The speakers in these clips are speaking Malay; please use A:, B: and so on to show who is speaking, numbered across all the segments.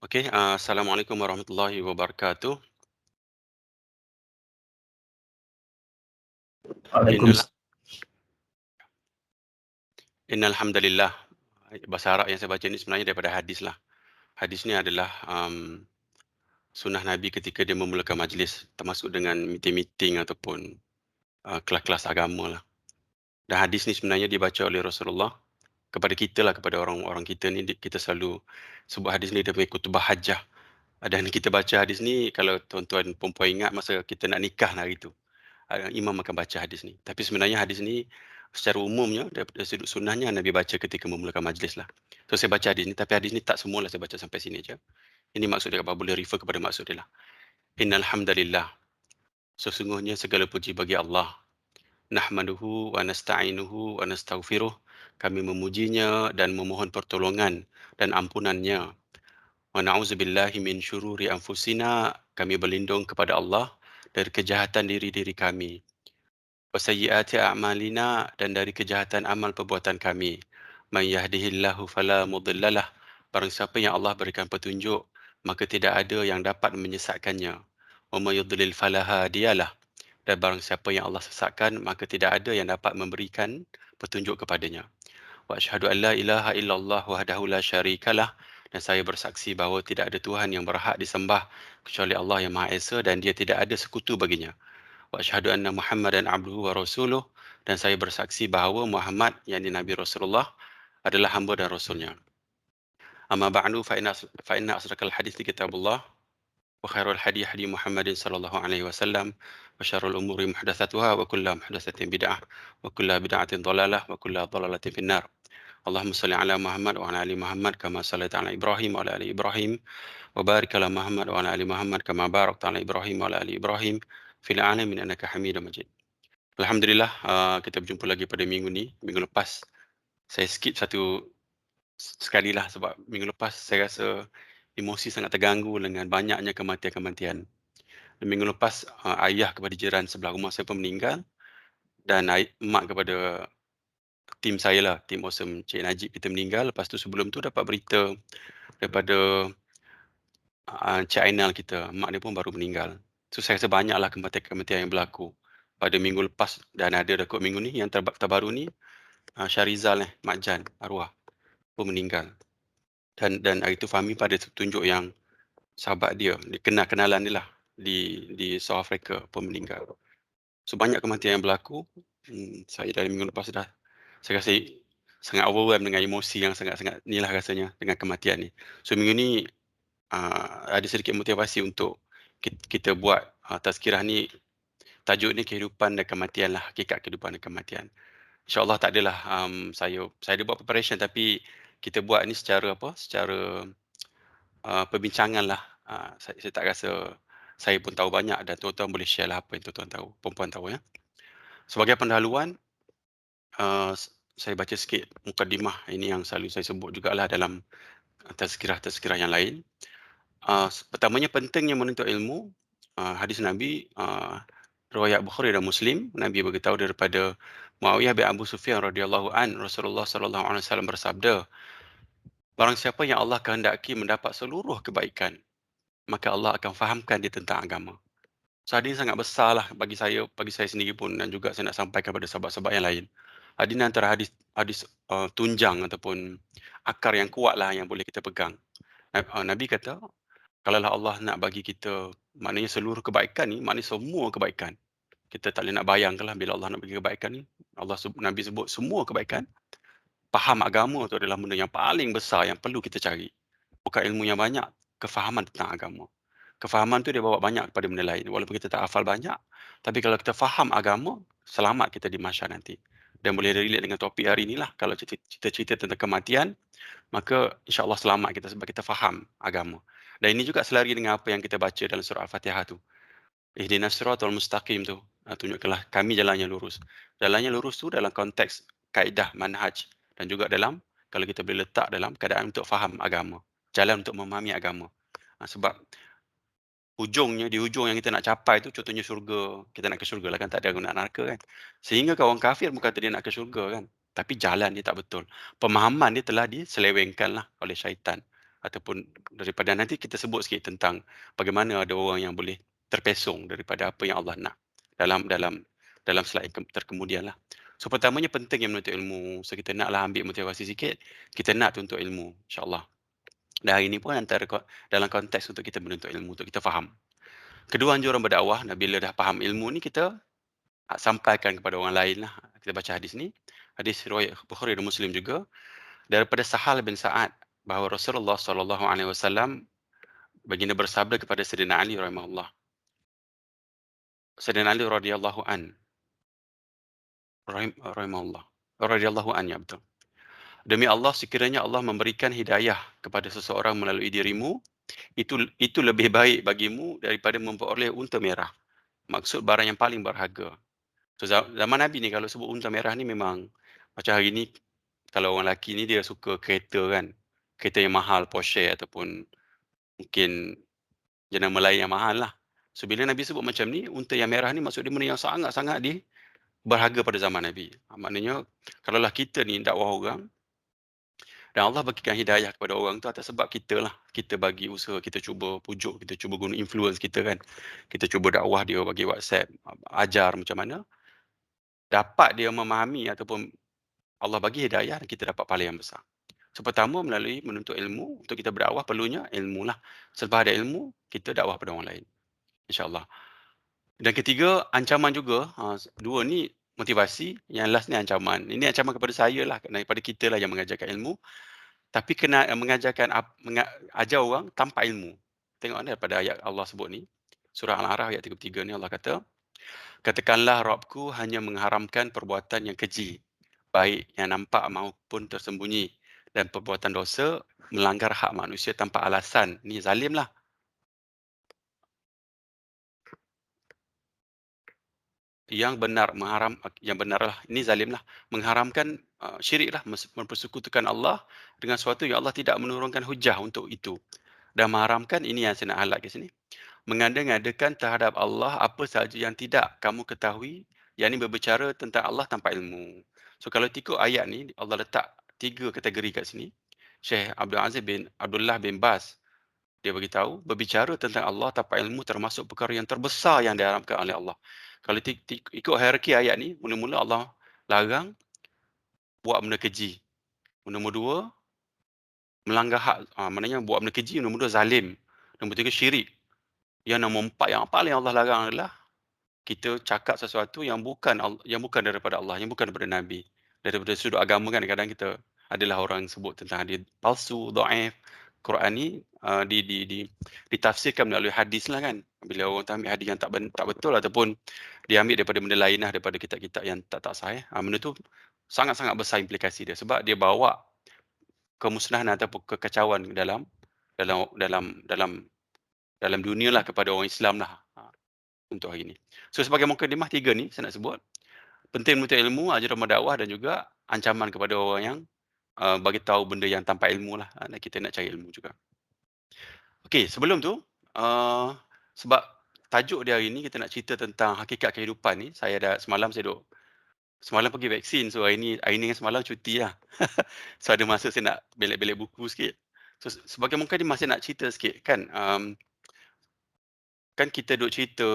A: Okey, Assalamualaikum warahmatullahi wabarakatuh. Innal
B: Waalaikumsalam.
A: innal hamdalillah. Bahasa Arab yang saya baca ni sebenarnya daripada hadis lah. Hadis ni adalah, sunnah Nabi ketika dia memulakan majlis, termasuk dengan meeting-meeting ataupun, kelas-kelas agama lah. Dan hadis ni sebenarnya dibaca oleh Rasulullah kepada kita lah, kepada orang-orang kita ni, kita selalu sebut hadis ni dia punya khutbah hajah. Dan kita baca hadis ni kalau tuan-tuan perempuan ingat masa kita nak nikah hari tu. Imam akan baca hadis ni. Tapi sebenarnya hadis ni secara umumnya daripada sudut sunnahnya Nabi baca ketika memulakan majlis lah. So saya baca hadis ni, tapi hadis ni tak semualah saya baca sampai sini aja. Ini maksud dia apa? Boleh refer kepada maksud dia lah. Innal hamdalillah. Sesungguhnya segala puji bagi Allah. Nahmaduhu wa nasta'inuhu wa nastaghfiruh. Kami memujinya dan memohon pertolongan dan ampunannya. Wa na'udzubillahi min syururi anfusina. Kami berlindung kepada Allah dari kejahatan diri-diri kami. Wasayyiati a'malina, dan dari kejahatan amal perbuatan kami. Man yahdihillahu fala mudhillalah. Barang siapa yang Allah berikan petunjuk, maka tidak ada yang dapat menyesatkannya. Wa may yudlil fala hadiyalah. Dan barang siapa yang Allah sesatkan, maka tidak ada yang dapat memberikan petunjuk kepadanya. Wa asyhadu an la ilaha illallah wahdahu la syarikalah. Dan saya bersaksi bahawa tidak ada Tuhan yang berhak disembah kecuali Allah yang Maha Esa, dan dia tidak ada sekutu baginya. Wa asyhadu anna Muhammadan abduhu wa rasuluh, dan saya bersaksi bahawa Muhammad, yakni Nabi Rasulullah, adalah hamba dan rasulnya. Amma ba'du fa inna asdaqal hadithi kitabullah wa khairul hadi hadi Muhammadin sallallahu alaihi wasallam wa syarrul umuri muhdatsatuha wa kullu muhdatsatin bid'ah wa kullu bid'atin dhalalah wa kullu dhalalatin finnar. Allahumma salli ala Muhammad wa ala ali Muhammad kama shallaita ala Ibrahim wa ala ali Ibrahim wa barik ala Muhammad wa ala ali Muhammad kama barakta ala Ibrahim wa ala ali Ibrahim fil alamin innaka Hamidum Majid. Alhamdulillah, kita berjumpa lagi pada minggu ni. Minggu lepas saya skip sekali lah sebab minggu lepas saya rasa emosi sangat terganggu dengan banyaknya kematian-kematian. Dan minggu lepas, ayah kepada jiran sebelah rumah saya pun meninggal, dan mak kepada tim saya lah, tim Awesome Cik Najib, kita meninggal. Lepas tu sebelum tu dapat berita daripada, Cik Ainal kita, mak dia pun baru meninggal. So saya rasa banyaklah kematian-kematian yang berlaku pada minggu lepas, dan ada dekat minggu ni yang terbaru ni, Syahrizal Mak Jan arwah pun meninggal. Dan hari tu Fahmi pada tunjuk yang sahabat dia kenalan dia lah di South Africa pun meninggal. So banyak kematian yang berlaku. Saya dari minggu lepas dah, saya rasa sangat overwhelmed dengan emosi yang sangat-sangat ni lah rasanya dengan kematian ni. So minggu ni, ada sedikit motivasi untuk kita buat, tazkirah ni. Tajuk ni kehidupan dan kematian lah, hakikat kehidupan dan kematian. InsyaAllah tak adalah, saya ada buat preparation, tapi kita buat ni secara perbincangan lah. Saya tak rasa saya pun tahu banyak, dan tuan-tuan boleh share lah apa yang tuan-tuan tahu, perempuan tahu ya. Sebagai pendahuluan, saya baca sikit mukadimah ini yang selalu saya sebut jugalah dalam tazkirah-tazkirah yang lain. Pertamanya, pentingnya menuntut ilmu. Hadis Nabi, riwayat Bukhari dan Muslim, Nabi beritahu daripada Muawiyah bin Abu Sufyan radhiyallahu an, Rasulullah sallallahu alaihi wasallam bersabda, barang siapa yang Allah kehendaki mendapat seluruh kebaikan, maka Allah akan fahamkan dia tentang agama. So hadis sangat besarlah bagi saya sendiri pun, dan juga saya nak sampaikan kepada sahabat-sahabat yang lain. Hadis ni antara hadis tunjang ataupun akar yang kuatlah yang boleh kita pegang. Nabi kata, kalaulah Allah nak bagi kita, maknanya seluruh kebaikan ni, maknanya semua kebaikan. Kita tak boleh nak bayangkanlah bila Allah nak bagi kebaikan ni. Nabi sebut semua kebaikan. Faham agama tu adalah benda yang paling besar yang perlu kita cari. Bukan ilmu yang banyak, kefahaman tentang agama. Kefahaman tu dia bawa banyak kepada benda lain. Walaupun kita tak hafal banyak, tapi kalau kita faham agama, selamat kita di mahsyar nanti. Dan boleh relate dengan topik hari inilah. Kalau cerita-cerita tentang kematian, maka insya-Allah selamat kita sebab kita faham agama. Dan ini juga selari dengan apa yang kita baca dalam surah Al-Fatihah tu. Ihdinas siratal mustaqim tu. Tunjukkanlah kami jalan yang lurus. Jalan yang lurus tu dalam konteks kaedah manhaj, dan juga dalam, kalau kita boleh letak dalam keadaan untuk faham agama. Jalan untuk memahami agama. Sebab di hujung yang kita nak capai tu, contohnya syurga, kita nak ke syurga lah kan, tak ada guna neraka kan. Sehingga orang kafir bukan kata dia nak ke syurga kan, tapi jalan dia tak betul. Pemahaman dia telah diselewengkan lah oleh syaitan. ataupun daripada nanti kita sebut sikit tentang bagaimana ada orang yang boleh terpesong daripada apa yang Allah nak dalam dalam dalam slide terkemudianlah. So pertamanya penting yang menuntut ilmu. So kita naklah ambil motivasi sikit, kita nak tuntut ilmu insya-Allah. Dan hari ini pun antara dalam konteks untuk kita menuntut ilmu, untuk kita faham. Kedua anjuran berdakwah, bila dah faham ilmu ni kita sampaikan kepada orang lain lah. Kita baca hadis ni. Hadis riwayat Bukhari dan Muslim juga daripada Sahal bin Sa'ad bahawa Rasulullah SAW baginda bersabda kepada Sayyidina Ali rahimahullah. Sayyidina Ali radhiyallahu an rahimahullah. Radhiyallahu an ya betul. Demi Allah sekiranya Allah memberikan hidayah kepada seseorang melalui dirimu, itu lebih baik bagimu daripada memperoleh unta merah. Maksud barang yang paling berharga. So, zaman Nabi ni kalau sebut unta merah ni memang macam hari ni kalau orang lelaki ni dia suka kereta kan. Kereta yang mahal, Porsche ataupun mungkin jenama lain yang mahal lah. So bila Nabi sebut macam ni, unta yang merah ni maksud dia benda yang sangat-sangat berharga pada zaman Nabi. Maknanya kalaulah kita ni dakwah orang dan Allah bagikan hidayah kepada orang tu atas sebab kita lah. Kita bagi usaha, kita cuba pujuk, kita cuba guna influence kita kan. Kita cuba dakwah dia bagi WhatsApp, ajar macam mana. Dapat dia memahami ataupun Allah bagi hidayah dan kita dapat pahala yang besar. So pertama melalui menuntut ilmu, untuk kita berdakwah perlunya ilmu lah. Selepas ada ilmu, kita dakwah pada orang lain. InsyaAllah. Dan ketiga, ancaman juga. Dua ni motivasi, yang last ni ancaman. Ini ancaman kepada saya lah, daripada kita lah yang mengajarkan ilmu. Tapi kena mengajarkan, ajar orang tanpa ilmu. Tengok daripada ayat Allah sebut ni. Surah Al-A'raf ayat 33 ni Allah kata, katakanlah Rabbku hanya mengharamkan perbuatan yang keji, baik yang nampak maupun tersembunyi, dan perbuatan dosa melanggar hak manusia tanpa alasan. Ni zalim lah. Yang benarlah, ini zalim lah. Mengharamkan syirik lah, mempersekutukan Allah dengan sesuatu yang Allah tidak menurunkan hujah untuk itu. Dan mengharamkan, ini yang saya nak highlight kat sini, mengada-ngadakan terhadap Allah apa sahaja yang tidak kamu ketahui, yang ini berbicara tentang Allah tanpa ilmu. So kalau ikut ayat ni, Allah letak 3 kategori kat sini. Syekh Abdullah bin Baz, dia beritahu, berbicara tentang Allah tanpa ilmu termasuk perkara yang terbesar yang diharamkan oleh Allah. Kalau ikut hierarki ayat ni, mula-mula Allah larang buat benda keji. Nombor 2, melanggar hak, maknanya buat benda keji. Nombor 2, zalim. Nombor 3, syirik. Yang nombor 4 yang paling Allah larang adalah kita cakap sesuatu yang bukan daripada Allah, yang bukan daripada Nabi. Daripada sudut agama kan, kadang kita adalah orang sebut tentang hadis palsu, dhaif. Quran ni ditafsirkan melalui hadis lah kan. Bila orang ambil hadis yang tak betul ataupun dia ambil daripada benda lain lah, daripada kitab-kitab yang tak sahih. Benda tu sangat-sangat besar implikasi dia sebab dia bawa kemusnahan ataupun kekacauan dalam dunia lah kepada orang Islam lah untuk hari ini. So sebagai mukadimah 3 ni saya nak sebut penting menuntut ilmu, ajaran berdakwah dan juga ancaman kepada orang yang bagi tahu benda yang tanpa ilmu lah. Kita nak cari ilmu juga. Okey, sebelum tu sebab tajuk dia hari ni kita nak cerita tentang hakikat kehidupan ni. Semalam pergi vaksin, so hari ni dengan semalam cuti lah. So ada masa saya nak belek-belek buku sikit. So sebagai mukadimah saya nak cerita sikit kan, kan kita duk cerita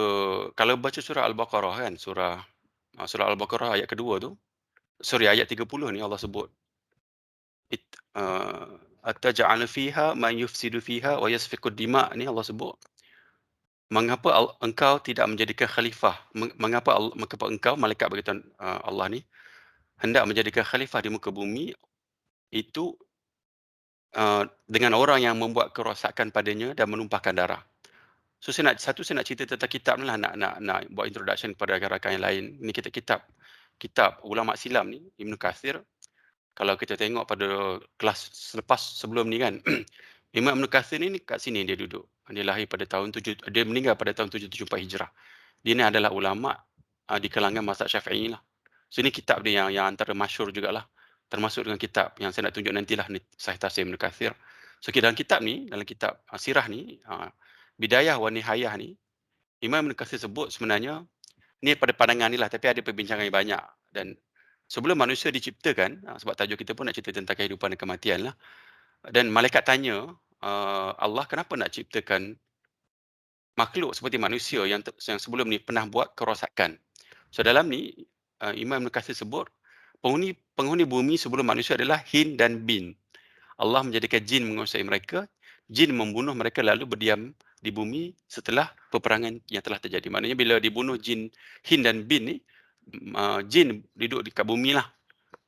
A: kalau baca surah Al-Baqarah kan, surah Al-Baqarah ayat kedua tu, ayat 30 ni Allah sebut ataj'alu fiha man yufsidu fiha wa yasfiku dima' ni Allah sebut. Mengapa engkau tidak menjadikan khalifah? Mengapa engkau, malaikat berkata Allah ni, hendak menjadikan khalifah di muka bumi itu dengan orang yang membuat kerosakan padanya dan menumpahkan darah. So saya nak cerita tentang kitab ni lah, nak buat introduction kepada rakan-rakan yang lain. Ni kitab ulama Silam ni, Ibn Kathir. Kalau kita tengok pada kelas sebelum ni kan, Imam Ibn Kathir ni kat sini dia duduk. Dia meninggal pada tahun 774 Hijrah. Dia ni adalah ulama di kalangan mazhab Syafi'i lah. So ini kitab dia yang antara masyhur jugalah. Termasuk dengan kitab yang saya nak tunjuk nantilah ni, Sahih Tafsir Ibn Kathir. So dalam kitab sirah ni, Bidayah wa Nihayah ni, Imam Ibn Kathir sebut sebenarnya ni pada pandangan ni lah, tapi ada perbincangan yang banyak. Dan sebelum manusia diciptakan, sebab tajuk kita pun nak cerita tentang kehidupan dan kematian lah, dan malaikat tanya Allah kenapa nak ciptakan makhluk seperti manusia yang sebelum ni pernah buat kerosakan. So dalam ni, Imam Ibn Katsir sebut, penghuni bumi sebelum manusia adalah Hin dan Bin. Allah menjadikan jin menguasai mereka, jin membunuh mereka lalu berdiam di bumi setelah peperangan yang telah terjadi. Maknanya bila dibunuh jin Hin dan Bin ni, jin duduk dekat bumi lah.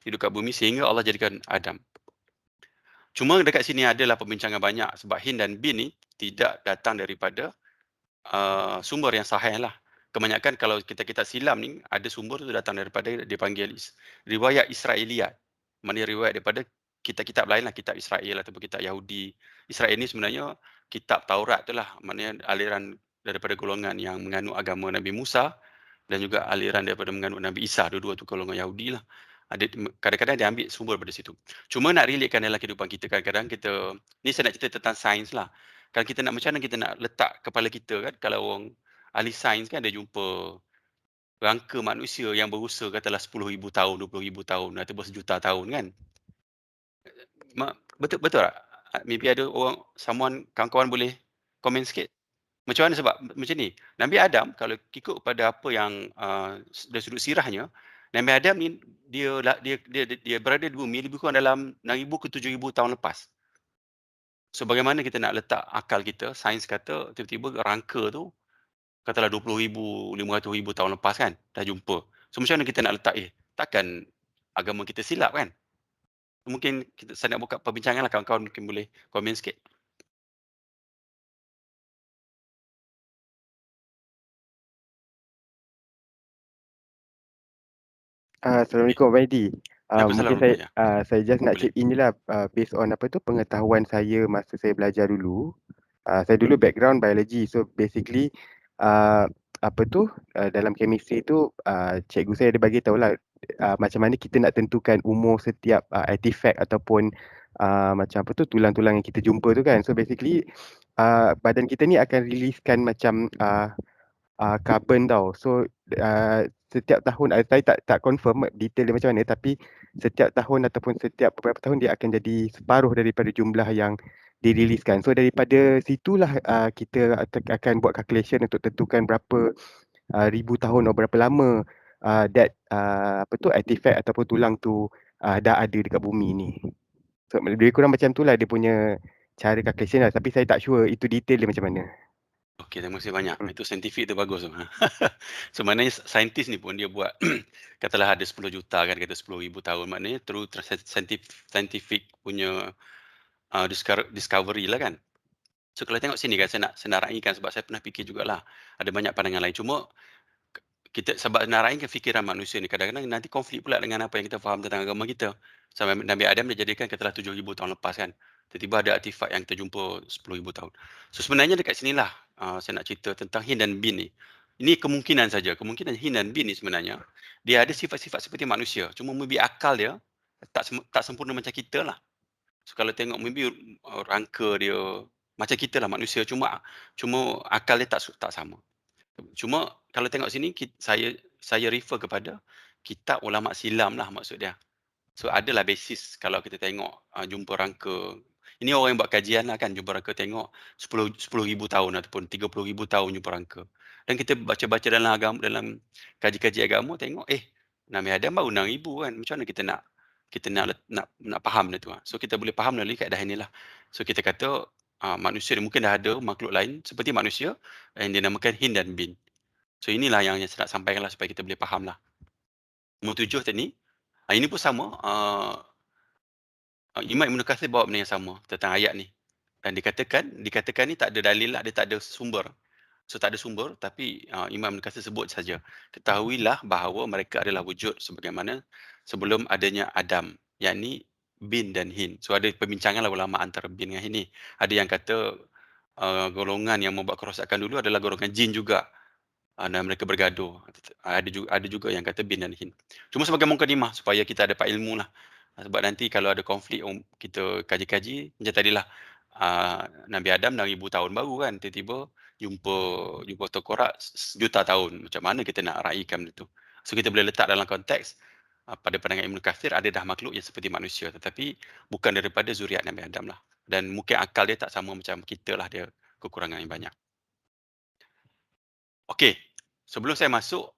A: Duduk kat bumi sehingga Allah jadikan Adam. Cuma dekat sini adalah perbincangan banyak sebab Hin dan Bin ni tidak datang daripada sumber yang sahih lah. Kebanyakan kalau kitab-kitab silam ni ada sumber tu datang daripada dipanggil riwayat Israiliyat. Maknanya riwayat daripada kitab-kitab lain lah, kitab Israel ataupun kitab Yahudi. Israel ni sebenarnya kitab Taurat tu lah, maknanya aliran daripada golongan yang menganut agama Nabi Musa dan juga aliran daripada menganut Nabi Isa, dua-dua tu golongan Yahudi lah. Kadang-kadang dia ambil sumber daripada situ. Cuma nak relatekan dalam kehidupan kita, kadang-kadang kita, ni saya nak cerita tentang sains lah. Kalau kita nak, macam mana kita nak letak kepala kita kan, kalau orang ahli sains kan dia jumpa rangka manusia yang berusia katalah 10,000 tahun, 20,000 tahun ataupun sejuta tahun kan. Betul betul tak? Maybe ada orang, kawan-kawan boleh komen sikit. Macam mana sebab macam ni, Nabi Adam kalau ikut kepada apa yang dari sudut sirahnya, Nabi Adam ni dia berada di bumi lebih kurang dalam 6,000 ke 7,000 tahun lepas. So bagaimana kita nak letak akal kita, sains kata tiba-tiba rangka tu katalah 20,000, 500,000 tahun lepas kan, dah jumpa. So macam mana kita nak letak, takkan agama kita silap kan? Mungkin saya nak buka perbincangan lah, kawan-kawan mungkin boleh komen sikit.
B: Assalamualaikum Abang Aidi. Mungkin
A: Waalaikumsalam. Ya,
B: saya just nak
A: boleh.
B: chip in je lah, based on apa tu pengetahuan saya masa saya belajar dulu. Saya dulu background biology, so basically apa tu dalam chemistry tu cikgu saya ada bagi tahu lah macam mana kita nak tentukan umur setiap artifact ataupun macam apa tu tulang-tulang yang kita jumpa tu kan. So basically badan kita ni akan riliskan macam carbon tau. So setiap tahun saya tak confirm detail dia macam mana, tapi setiap tahun ataupun setiap beberapa tahun dia akan jadi separuh daripada jumlah yang diriliskan. So daripada situlah kita akan buat calculation untuk tentukan berapa ribu tahun atau berapa lama that apa tu artifact ataupun tulang tu dah ada dekat bumi ni. So lebih kurang macam tu lah dia punya cara calculation lah, tapi saya tak sure itu detail dia macam mana.
A: Okey, terima kasih banyak.
B: Hmm.
A: Itu saintifik tu bagus tu. Sebenarnya saintis ni pun dia buat katalah ada 10 juta kan, kata 10,000 tahun. Maknanya through scientific punya discovery lah kan. So kalau tengok sini kan, saya nak raikan sebab saya pernah fikir jugalah. Ada banyak pandangan lain. Cuma kita sebab nak raikan fikiran manusia ni, kadang-kadang nanti konflik pula dengan apa yang kita faham tentang agama kita. Sampai Nabi Adam dia jadikan katalah 7,000 tahun lepas kan. Tiba-tiba ada artifak yang kita jumpa 10,000 tahun. So sebenarnya dekat sinilah saya nak cerita tentang Hin dan Bin ni. Ini kemungkinan saja. Kemungkinan Hin dan Bin ni sebenarnya dia ada sifat-sifat seperti manusia. Cuma maybe akal dia tak sempurna macam kita lah. So kalau tengok maybe rangka dia macam kita lah manusia, cuma akal dia tak sama. Cuma kalau tengok sini saya refer kepada kitab ulama silam lah maksud dia. So adalah basis kalau kita tengok jumpa rangka. Ini orang yang buat kajian lah kan, jumpa rangka tengok 10,000 tahun ataupun 30,000 tahun jumpa rangka. Dan kita baca-baca dalam kaji-kaji agama tengok Nabi Adam baru 6,000 kan. Macam mana kita nak faham dia tu. So kita boleh faham melalui kaedah inilah. So kita kata manusia ni mungkin dah ada makhluk lain seperti manusia yang dinamakan Hin dan Bin. So inilah yang saya nak sampaikan lah supaya kita boleh faham lah. Nombor 7 tadi, ini pun sama, Imam Ibn Katsir bawa benda yang sama tentang ayat ni. Dan dikatakan ni tak ada dalil lah, dia tak ada sumber. So tak ada sumber, tapi Imam Ibn Katsir sebut saja. Ketahuilah bahawa mereka adalah wujud sebagaimana sebelum adanya Adam, yakni Bin dan Hin. So ada perbincangan lah ulama antara Bin dengan Hin ni. Ada yang kata golongan yang membuat kerosakan dulu adalah golongan jin juga. Dan mereka bergaduh. Ada juga yang kata Bin dan Hin. Cuma sebagai mukadimah supaya kita dapat ilmu lah. Sebab nanti kalau ada konflik kita kaji-kaji, macam tadilah Nabi Adam 6,000 tahun baru kan, tiba-tiba jumpa tengkorak sejuta tahun. Macam mana kita nak raikan itu? So kita boleh letak dalam konteks pada pandangan Ibn Katsir ada dah makhluk yang seperti manusia, tetapi bukan daripada zuriat Nabi Adam lah. dan mungkin akal dia tak sama macam kita lah, dia kekurangan yang banyak. Okey, sebelum saya masuk,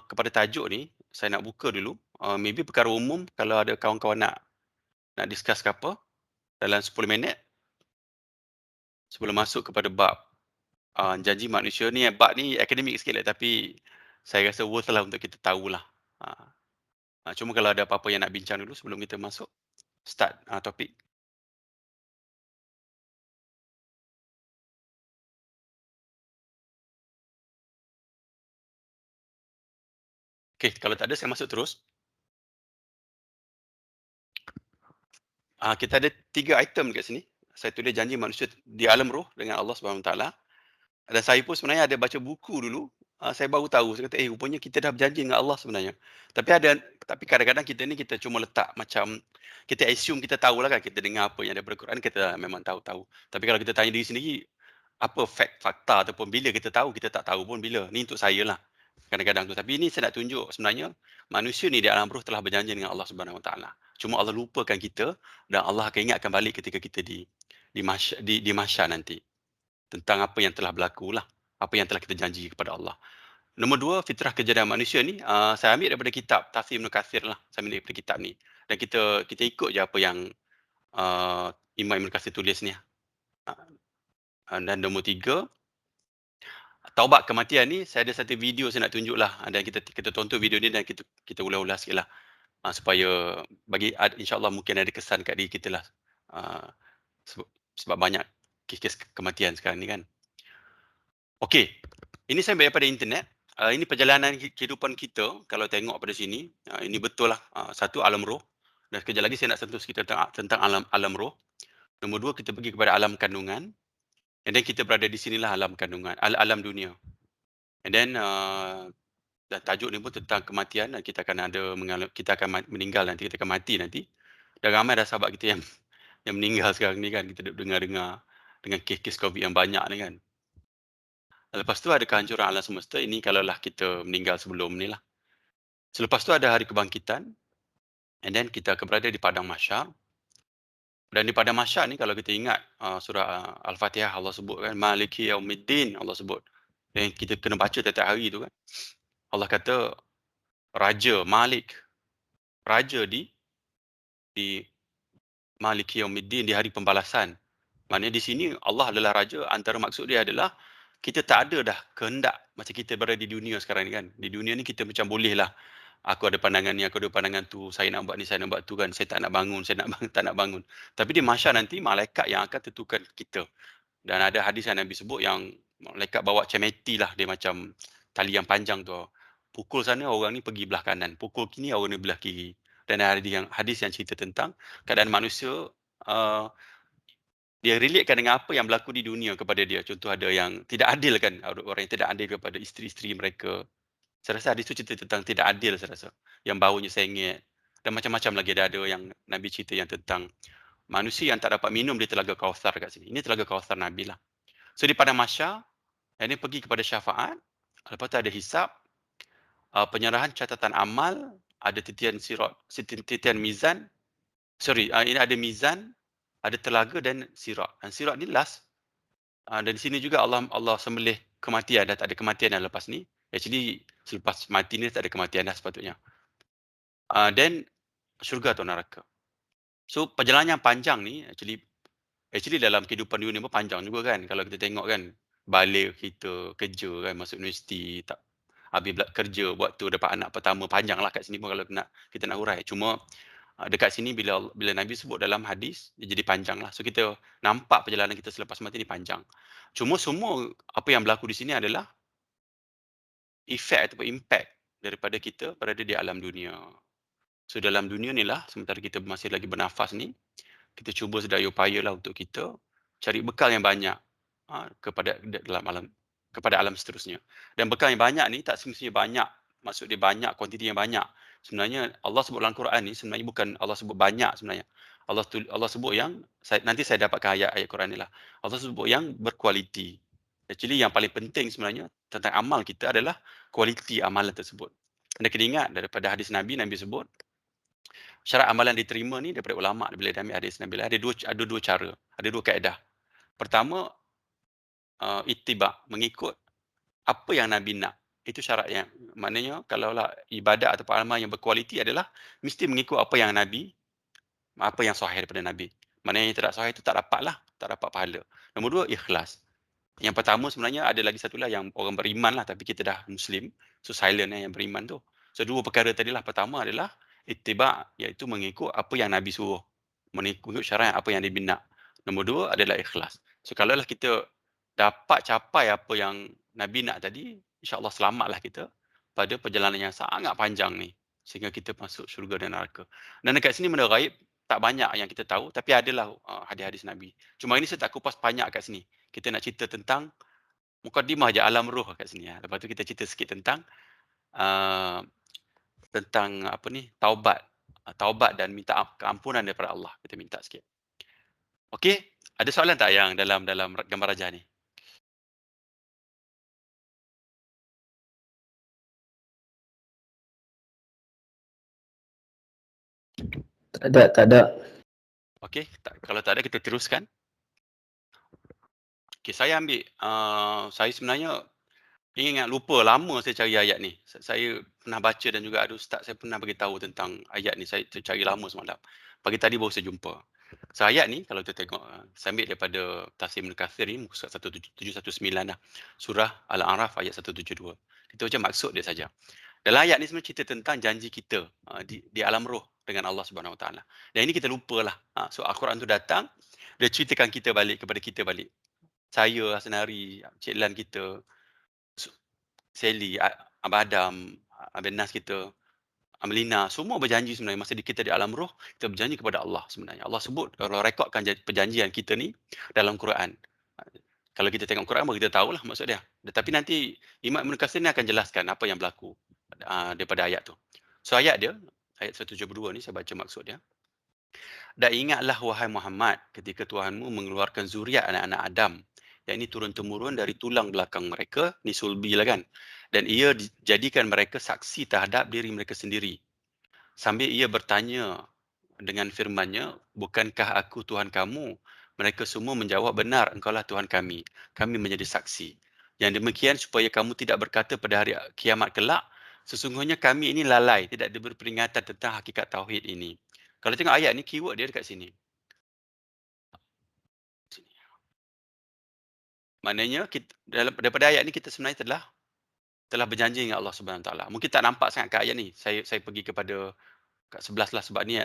A: kepada tajuk ni, saya nak buka dulu, maybe perkara umum kalau ada kawan-kawan nak discuss ke apa dalam 10 minit sebelum masuk kepada bab, janji manusia ni, bab ni akademik sikit lah, tapi saya rasa worth lah untuk kita tahulah. Ah, cuma kalau ada apa-apa yang nak bincang dulu sebelum kita masuk start, topik. Okey, kalau tak ada saya masuk terus. Kita ada 3 item dekat sini. Saya tulis janji manusia di alam roh dengan Allah Subhanahu Wa Taala. Dan saya pun sebenarnya ada baca buku dulu, saya baru tahu, saya kata, rupanya kita dah berjanji dengan Allah sebenarnya. Tapi kadang-kadang kita ni kita cuma letak macam, kita assume kita tahulah kan, kita dengar apa yang ada Quran, kita memang tahu-tahu. Tapi kalau kita tanya diri sendiri, apa fakta ataupun bila kita tahu, kita tak tahu pun bila. Ni untuk saya lah, kadang-kadang tu. Tapi ini saya nak tunjuk sebenarnya, manusia ni di alam roh telah berjanji dengan Allah Subhanahu Wa Taala. Cuma Allah lupakan kita dan Allah akan ingatkan balik ketika kita di mahsyar nanti. Tentang apa yang telah berlaku lah, apa yang telah kita janji kepada Allah. Nombor 2, fitrah kejadian manusia ni, saya ambil daripada kitab Tafsir Ibn Katsir lah, saya ambil daripada kitab ni. Dan kita ikut je apa yang, Imam Ibn Katsir tulis ni. Dan nombor 3, taubat kematian ni, saya ada satu video saya nak tunjuk lah, dan kita tonton video ni dan kita ulas-ulas sikit lah. Supaya insyaAllah mungkin ada kesan kat diri kita lah. Sebab banyak kes kematian sekarang ni kan. Okey, ini saya ambil daripada internet. Ini perjalanan kehidupan kita kalau tengok pada sini. Ini betul lah. Satu, alam roh. Dan sekejap lagi saya nak sentuh sikit tentang alam roh. Nombor 2, kita pergi kepada alam kandungan. And then kita berada di sinilah alam kandungan, alam dunia. And then dan tajuk ni pun tentang kematian. Kita akan meninggal nanti, kita akan mati nanti. Dan ramai dah sahabat kita yang meninggal sekarang ni kan. Kita dengar-dengar dengan kes-kes COVID yang banyak ni kan. Lepas tu ada kehancuran alam semesta, ini kalaulah kita meninggal sebelum ni lah. Selepas tu ada hari kebangkitan, and then kita akan berada di padang mahsyar. Dan di padang mahsyar ni kalau kita ingat surah Al-Fatihah, Allah sebut kan, Maliki Yaumiddin, Allah sebut. Dan kita kena baca tiap-tiap hari tu kan. Allah kata, Raja, Malik, Raja di Maliki Yaumiddin, di hari pembalasan. Maknanya di sini Allah adalah Raja, antara maksud dia adalah kita tak ada dah kehendak macam kita berada di dunia sekarang ni kan. Di dunia ni kita macam boleh lah, aku ada pandangan ni, aku ada pandangan tu, saya nak buat ni, saya nak buat tu kan, saya tak nak bangun, tak nak bangun. Tapi di mahsyar nanti, malaikat yang akan tentukan kita. Dan ada hadis yang Nabi sebut yang malaikat bawa cemeti lah, dia macam tali yang panjang tu. Pukul sana orang ni pergi belah kanan, pukul kini orang ni belah kiri. Dan ada hadis yang cerita tentang keadaan manusia, dia relatekan dengan apa yang berlaku di dunia kepada dia. Contoh ada yang tidak adil kan, orang yang tidak adil kepada isteri-isteri mereka. Saya rasa hadis tu cerita tentang tidak adil saya rasa. Yang baunya sengit dan macam-macam lagi, ada yang Nabi cerita yang tentang manusia yang tak dapat minum di Telaga Kautsar kat sini. Ini Telaga Kautsar Nabi lah. So di padang mahsyar, ini pergi kepada syafaat, lepas tu ada hisab, penyerahan catatan amal, ada titian sirat, titian mizan. Ini ada mizan, ada telaga dan sirat. Dan sirat ni last. Dan di sini juga Allah sembelih kematian, dah tak ada kematian dah lepas ni. Actually selepas mati ni tak ada kematian dah sepatutnya. Then syurga atau neraka. So perjalanan yang panjang ni actually dalam kehidupan dunia pun panjang juga kan. Kalau kita tengok kan, balik kita kerja kan, masuk universiti, habis kerja, buat tu dapat anak pertama, panjang lah kat sini pun kalau kita nak hurai. Cuma dekat sini bila Nabi sebut dalam hadis, dia jadi panjang lah. So kita nampak perjalanan kita selepas mati ni panjang. Cuma semua apa yang berlaku di sini adalah efek ataupun impact daripada kita berada di alam dunia. So dalam dunia ni lah, sementara kita masih lagi bernafas ni, kita cuba sedaya upaya lah untuk kita cari bekal yang banyak kepada alam seterusnya. Dan bekal yang banyak ni tak semestinya banyak, maksud dia banyak, kuantiti yang banyak. Sebenarnya Allah sebut dalam Quran ni, sebenarnya bukan Allah sebut banyak sebenarnya. Allah sebut yang, nanti saya dapatkan ayat-ayat Quran ni lah. Allah sebut yang berkualiti. Actually yang paling penting sebenarnya tentang amal kita adalah kualiti amalan tersebut. Anda kena ingat daripada hadis Nabi sebut, Syarat amalan diterima ni daripada ulama' bila dia ambil hadis Nabi ada dua cara, ada dua kaedah. Pertama, ittiba', mengikut apa yang Nabi nak. Itu syarat yang maknanya kalaulah ibadat atau amal yang berkualiti adalah mesti mengikut apa yang sahih daripada Nabi. Maknanya yang tidak sahih itu tak dapat pahala. Nombor dua, ikhlas. Yang pertama sebenarnya ada lagi satu lah yang orang beriman lah, tapi kita dah Muslim, so silent yang beriman tu. So dua perkara tadilah, pertama adalah ittiba', iaitu mengikut apa yang Nabi suruh, mengikut syarat apa yang Nabi nak. Nombor dua adalah ikhlas. So kalaulah kita dapat capai apa yang Nabi nak tadi, insya-Allah selamatlah kita pada perjalanan yang sangat panjang ni, sehingga kita masuk syurga dan neraka. Dan dekat sini benda ghaib tak banyak yang kita tahu, tapi adalah hadis-hadis Nabi. Cuma ini saya tak kupas banyak kat sini. Kita nak cerita tentang mukadimah je alam roh kat sini. Lepas tu kita cerita sikit uh, tentang apa ni, taubat dan minta keampunan daripada Allah. Kita minta sikit. Okey, ada soalan tak yang dalam gambar rajah ni?
C: Tak ada.
A: Okey, kalau tak ada kita teruskan. Okey, saya ambil saya sebenarnya ingat lupa lama saya cari ayat ni. Saya pernah baca dan juga ada ustaz saya pernah bagi tahu tentang ayat ni. Saya cari lama semalam. Pagi tadi baru saya jumpa. So ayat ni kalau kita tengok, saya ambil daripada Tafsir Ibn Kathir ni muka surat 719 lah. Surah Al-A'raf ayat 172. Kita baca maksud dia saja. Dalam ayat ni sebenarnya cerita tentang janji kita di alam roh dengan Allah Subhanahu Wa Taala. Dan ini kita lupalah. So Al-Quran tu datang, dia ceritakan kita balik kepada kita balik. Saya, Hasnari, Cik Lan kita, Sally, Abang Adam, Abang Nas kita, Amelina, semua berjanji sebenarnya masa kita di alam roh, kita berjanji kepada Allah sebenarnya. Allah sebut, Allah rekodkan perjanjian kita ni dalam Quran. Kalau kita tengok Quran baru kita tahulah maksud dia. Tetapi nanti Imam Ibn Katsir ni akan jelaskan apa yang berlaku daripada ayat tu. So ayat dia, ayat 172 ni saya baca maksud dia. Dan ingatlah wahai Muhammad ketika Tuhanmu mengeluarkan zuriat anak-anak Adam. Yang ini turun-temurun dari tulang belakang mereka, ni sulbi lah kan. Dan ia jadikan mereka saksi terhadap diri mereka sendiri. Sambil ia bertanya dengan firman-Nya, bukankah aku Tuhan kamu? Mereka semua menjawab, benar, engkaulah Tuhan kami. Kami menjadi saksi. Yang demikian supaya kamu tidak berkata pada hari kiamat kelak, sesungguhnya kami ini lalai, tidak diberi peringatan tentang hakikat tauhid ini. Kalau tengok ayat ni, keyword dia dekat sini. Maknanya daripada ayat ni kita sebenarnya telah berjanji dengan Allah Subhanahu Wa Taala. Mungkin tak nampak sangat kat ayat ni. Saya pergi kepada kat 11 lah sebab ni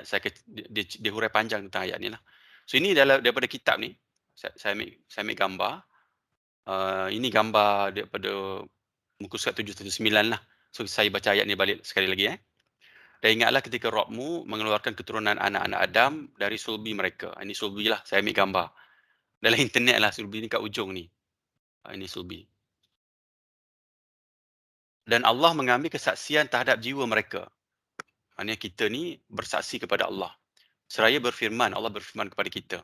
A: dia hurai panjang tentang ayat ni lah. So ini daripada kitab ni saya ambil gambar. Ini gambar daripada muka surat 719 lah. So saya baca ayat ni balik sekali lagi. Dan ingatlah ketika Rabbmu mengeluarkan keturunan anak-anak Adam dari sulbi mereka. Ini sulbi lah, saya ambil gambar. Dalam internet lah sulbi ni kat ujung ni. Ini sulbi. Dan Allah mengambil kesaksian terhadap jiwa mereka. Maksudnya kita ni bersaksi kepada Allah. Seraya berfirman, Allah berfirman kepada kita.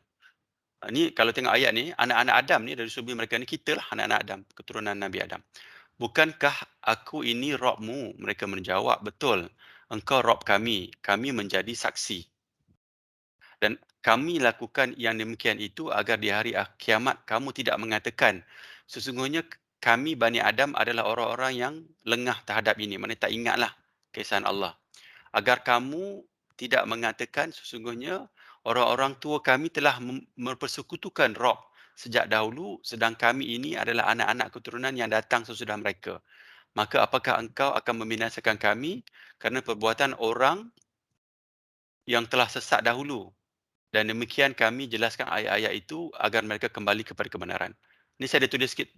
A: Ni kalau tengok ayat ni, anak-anak Adam ni dari sulbi mereka ni, kita lah anak-anak Adam, keturunan Nabi Adam. Bukankah aku ini Rabbmu? Mereka menjawab, betul. Engkau Rabb kami menjadi saksi. Dan kami lakukan yang demikian itu agar di hari kiamat kamu tidak mengatakan, sesungguhnya kami Bani Adam adalah orang-orang yang lengah terhadap ini. Maksudnya tak ingatlah keesaan Allah. Agar kamu tidak mengatakan sesungguhnya orang-orang tua kami telah mempersekutukan Rabb sejak dahulu, sedang kami ini adalah anak-anak keturunan yang datang sesudah mereka. Maka apakah engkau akan membinasakan kami kerana perbuatan orang yang telah sesat dahulu? Dan demikian kami jelaskan ayat-ayat itu agar mereka kembali kepada kebenaran. Ini saya ada tulis sikit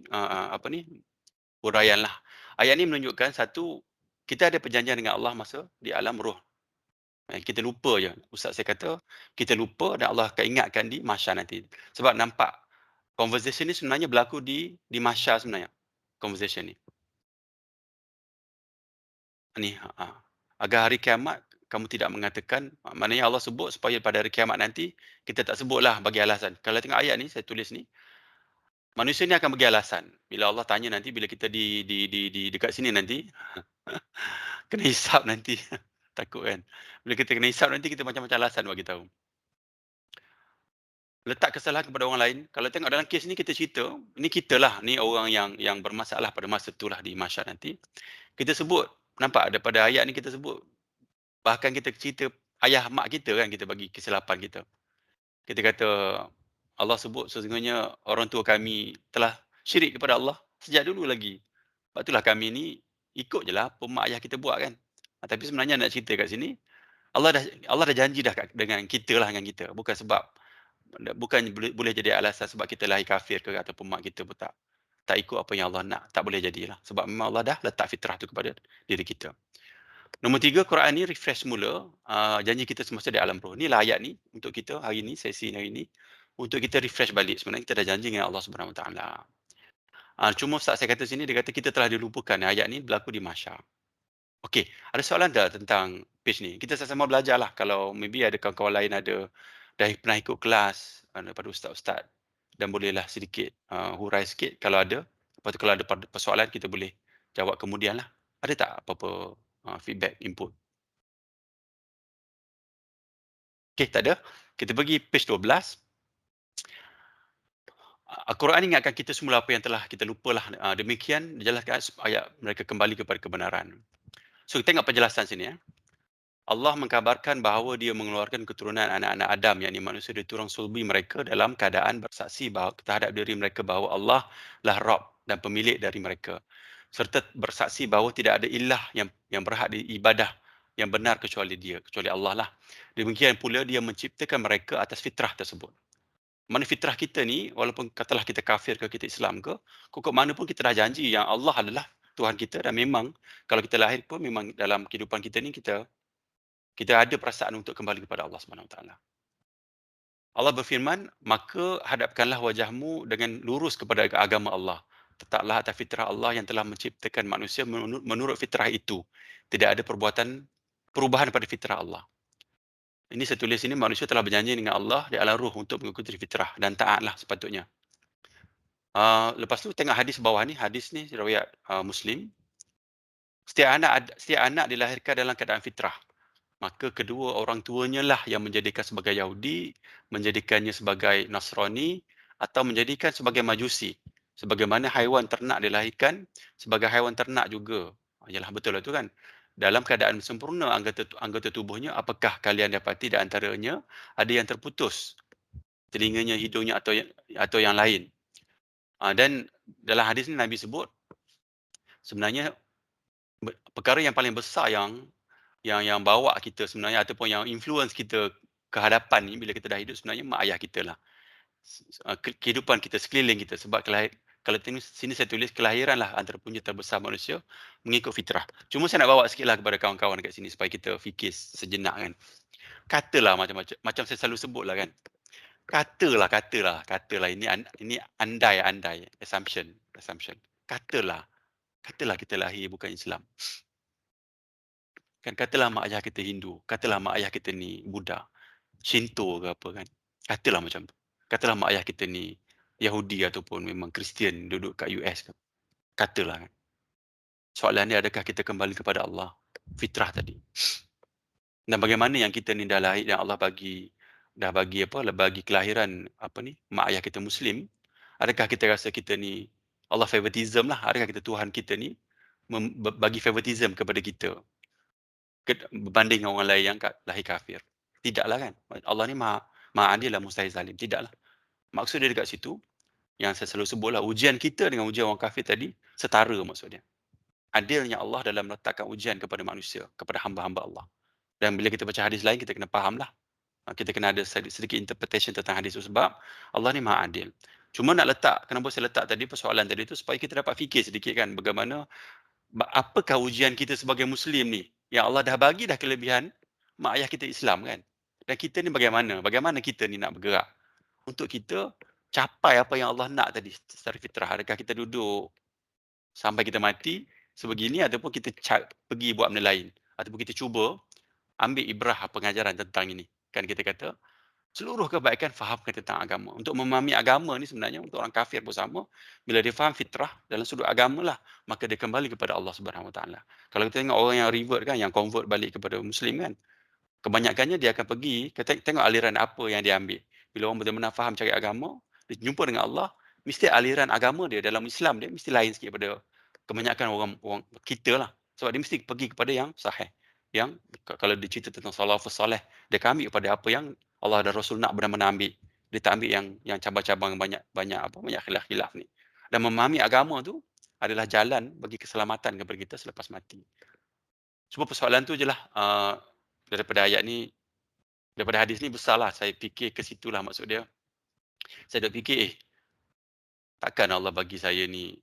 A: huraian lah. Ayat ini menunjukkan satu, kita ada perjanjian dengan Allah masa di alam roh. Kita lupa je. Ustaz saya kata, kita lupa dan Allah akan ingatkan di mahsyar nanti. Sebab nampak conversation ni sebenarnya berlaku di mahsyar sebenarnya. Conversation ni. Agar hari kiamat kamu tidak mengatakan, maknanya Allah sebut supaya pada hari kiamat nanti kita tak sebutlah bagi alasan. Kalau tengok ayat ni saya tulis ni, manusia ni akan bagi alasan. Bila Allah tanya nanti, bila kita di dekat sini nanti kena hisap nanti. takut kan. Bila kita kena hisap nanti kita macam-macam alasan bagi tahu. Letak kesalahan kepada orang lain, kalau tengok dalam kes ni kita cerita, ni kitalah, ni orang yang bermasalah pada masa itulah di mahsyar nanti. Kita sebut, nampak daripada ayat ni kita sebut, bahkan kita cerita ayah mak kita kan, kita bagi kesilapan kita. Kita kata, Allah sebut sesungguhnya orang tua kami telah syirik kepada Allah sejak dulu lagi. Sebab itulah kami ni ikut je lah apa mak ayah kita buat kan. Tapi sebenarnya nak cerita kat sini, Allah dah janji dah dengan kita lah, dengan kita. Bukan sebab, bukan boleh jadi alasan sebab kita lahir kafir ke ataupun mak kita pun tak ikut apa yang Allah nak. Tak boleh jadilah. Sebab memang Allah dah letak fitrah tu kepada diri kita. Nombor 3, Quran ni refresh semula janji kita semasa di alam roh. Inilah ayat ni untuk kita hari ni, sesi hari ni. Untuk kita refresh balik. Sebenarnya kita dah janji dengan Allah Subhanahu Wa Taala. Cuma Ustaz saya kata sini, dia kata kita telah dilupakan. Ayat ni berlaku di mahsyar. Okey, ada soalan tak tentang page ni? Kita sama-sama belajarlah. Kalau maybe ada kawan-kawan lain dah pernah ikut kelas daripada ustaz-ustaz dan bolehlah sedikit hurai sikit kalau ada. Lepas tu kalau ada persoalan kita boleh jawab kemudian lah. Ada tak apa-apa feedback, input? Okey, tak ada. Kita pergi page 12. Al-Quran ingatkan kita semula apa yang telah kita lupalah. Demikian dijelaskan supaya mereka kembali kepada kebenaran. So, kita tengok penjelasan sini. Allah mengkabarkan bahawa dia mengeluarkan keturunan anak-anak Adam, yakni manusia dari tulang sulbi mereka dalam keadaan bersaksi bahawa terhadap diri mereka bahawa Allah lah Rabb dan pemilik dari mereka. Serta bersaksi bahawa tidak ada ilah yang berhak diibadah yang benar kecuali dia, kecuali Allah lah. Demikian pula dia menciptakan mereka atas fitrah tersebut. Mana fitrah kita ni, walaupun katalah kita kafir ke, kita Islam ke, kok mana pun kita dah janji yang Allah adalah Tuhan kita, dan memang kalau kita lahir pun memang dalam kehidupan kita ni kita ada perasaan untuk kembali kepada Allah Subhanahu Wa Taala. Allah berfirman, maka hadapkanlah wajahmu dengan lurus kepada agama Allah. Tetaplah atas fitrah Allah yang telah menciptakan manusia menurut fitrah itu. Tidak ada perubahan pada fitrah Allah. Ini saya tulis ini, manusia telah berjanji dengan Allah di alam ruh untuk mengikuti fitrah dan taatlah sepatutnya. Lepas tu tengok hadis bawah ni, hadis ni riwayat Muslim. Setiap anak dilahirkan dalam keadaan fitrah. Maka kedua orang tuanya lah yang menjadikan sebagai Yahudi, menjadikannya sebagai Nasrani, atau menjadikan sebagai Majusi. Sebagaimana haiwan ternak dilahirkan sebagai haiwan ternak juga. Yalah, betul lah tu kan. Dalam keadaan sempurna anggota tubuhnya, apakah kalian dapati di antaranya ada yang terputus? Telinganya, hidungnya atau yang lain. Dan dalam hadis ni Nabi sebut, sebenarnya perkara yang paling besar yang bawa kita sebenarnya ataupun yang influence kita ke hadapan ni bila kita dah hidup sebenarnya mak ayah kita lah. Kehidupan kita, sekeliling kita. Sebab kalau sini saya tulis kelahiran lah antara punca terbesar manusia mengikut fitrah. Cuma saya nak bawa sikit lah kepada kawan-kawan dekat sini supaya kita fikir sejenak kan. Katalah macam saya selalu sebut lah kan. Katalah ini andai assumption. Katalah kita lahir bukan Islam. Kan katalah mak ayah kita Hindu, katalah mak ayah kita ni Buddha, Shinto ke apa kan. Katalah macam tu. Katalah mak ayah kita ni Yahudi ataupun memang Kristian duduk kat US ke. Katalah kan. Soalan dia, adakah kita kembali kepada Allah? Fitrah tadi. Dan bagaimana yang kita ni dah lahir dan Allah bagi kelahiran mak ayah kita Muslim, adakah kita rasa kita ni Allah favoritism lah, adakah kita Tuhan kita ni bagi favoritism kepada kita berbanding dengan orang lain yang lahir kafir? Tidaklah kan. Allah ni maha adil lah, mustahil zalim. Tidaklah. Maksud dia dekat situ, yang saya selalu sebutlah, ujian kita dengan ujian orang kafir tadi setara maksudnya. Adilnya Allah dalam meletakkan ujian kepada manusia, kepada hamba-hamba Allah. Dan bila kita baca hadis lain, kita kena fahamlah. Kita kena ada sedikit interpretation tentang hadis itu sebab Allah ni maha adil. Cuma kenapa saya letak tadi persoalan tadi itu supaya kita dapat fikir sedikit kan bagaimana, apakah ujian kita sebagai Muslim ni yang Allah dah bagi dah kelebihan mak ayah kita Islam kan. Dan kita ni bagaimana kita ni nak bergerak untuk kita capai apa yang Allah nak tadi secara fitrah. Adakah kita duduk sampai kita mati sebegini ataupun kita pergi buat benda lain ataupun kita cuba ambil ibrah pengajaran tentang ini. Kan kita kata seluruh kebaikan fahamkan tentang agama. Untuk memahami agama ni sebenarnya untuk orang kafir pun sama, bila dia faham fitrah dalam sudut agama lah, maka dia kembali kepada Allah Subhanahu Wa Taala. Kalau kita tengok orang yang revert kan, yang convert balik kepada Muslim kan, kebanyakannya dia akan pergi, kita tengok aliran apa yang dia ambil. Bila orang benar-benar faham cari agama, dia jumpa dengan Allah, mesti aliran agama dia dalam Islam dia mesti lain sikit daripada kebanyakan orang kita lah. Sebab dia mesti pergi kepada yang sahih. Yang kalau dia cerita tentang salafus salih, dia akan ambil kepada apa yang Allah dan Rasul nak benar-benar ambil. Dia tak ambil yang cabang-cabang banyak khilaf-khilaf ni. Dan memahami agama tu adalah jalan bagi keselamatan kepada kita selepas mati. Cuma persoalan tu je lah, daripada ayat ni, daripada hadis ni besarlah saya fikir ke situlah maksud dia. Saya dah fikir, takkan Allah bagi saya ni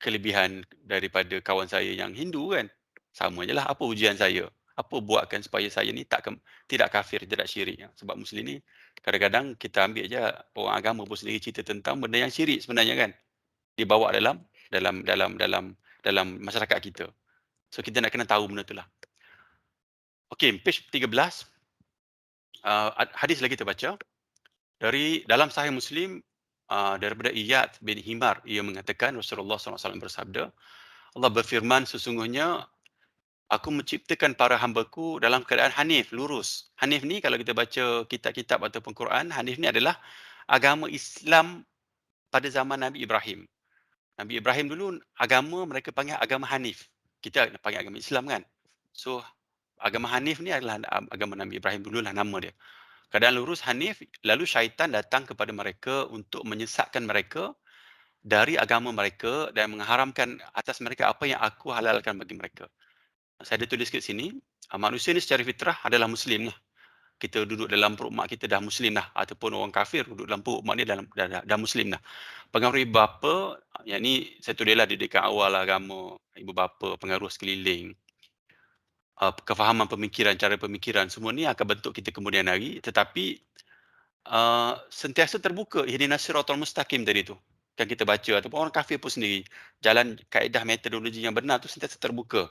A: kelebihan daripada kawan saya yang Hindu kan? Sama je lah, apa ujian saya? Apa buatkan supaya saya ni tidak kafir, tidak syirik? Sebab Muslim ni kadang-kadang kita ambil je orang agama pun sendiri cerita tentang benda yang syirik sebenarnya kan? Dibawa dalam masyarakat kita. So kita nak kena tahu benda tu lah. Okey, page 13. Hadis lagi kita baca. Dalam Sahih Muslim, daripada Iyad bin Himar, ia mengatakan Rasulullah SAW bersabda, Allah berfirman, sesungguhnya aku menciptakan para hamba-Ku dalam keadaan hanif, lurus. Hanif ni kalau kita baca kitab-kitab ataupun Quran, hanif ni adalah agama Islam pada zaman Nabi Ibrahim. Nabi Ibrahim dulu agama mereka panggil agama hanif. Kita panggil agama Islam kan. So agama hanif ni adalah agama Nabi Ibrahim dululah nama dia. Keadaan lurus hanif, lalu syaitan datang kepada mereka untuk menyesatkan mereka dari agama mereka dan mengharamkan atas mereka apa yang aku halalkan bagi mereka. Saya ada tulis kat sini, manusia ni secara fitrah adalah Muslim lah. Kita duduk dalam perut mak kita dah Muslim lah. Ataupun orang kafir duduk dalam perut mak dia dah Muslim lah. Pengaruh ibu bapa, yang ni saya tulis lah didikan awal agama, ibu bapa, pengaruh sekeliling, kefahaman pemikiran, cara pemikiran, semua ni akan bentuk kita kemudian hari. Tetapi sentiasa terbuka ihdinas siratal mustaqim tadi tu. Kan kita baca ataupun orang kafir pun sendiri, jalan kaedah metodologi yang benar tu sentiasa terbuka.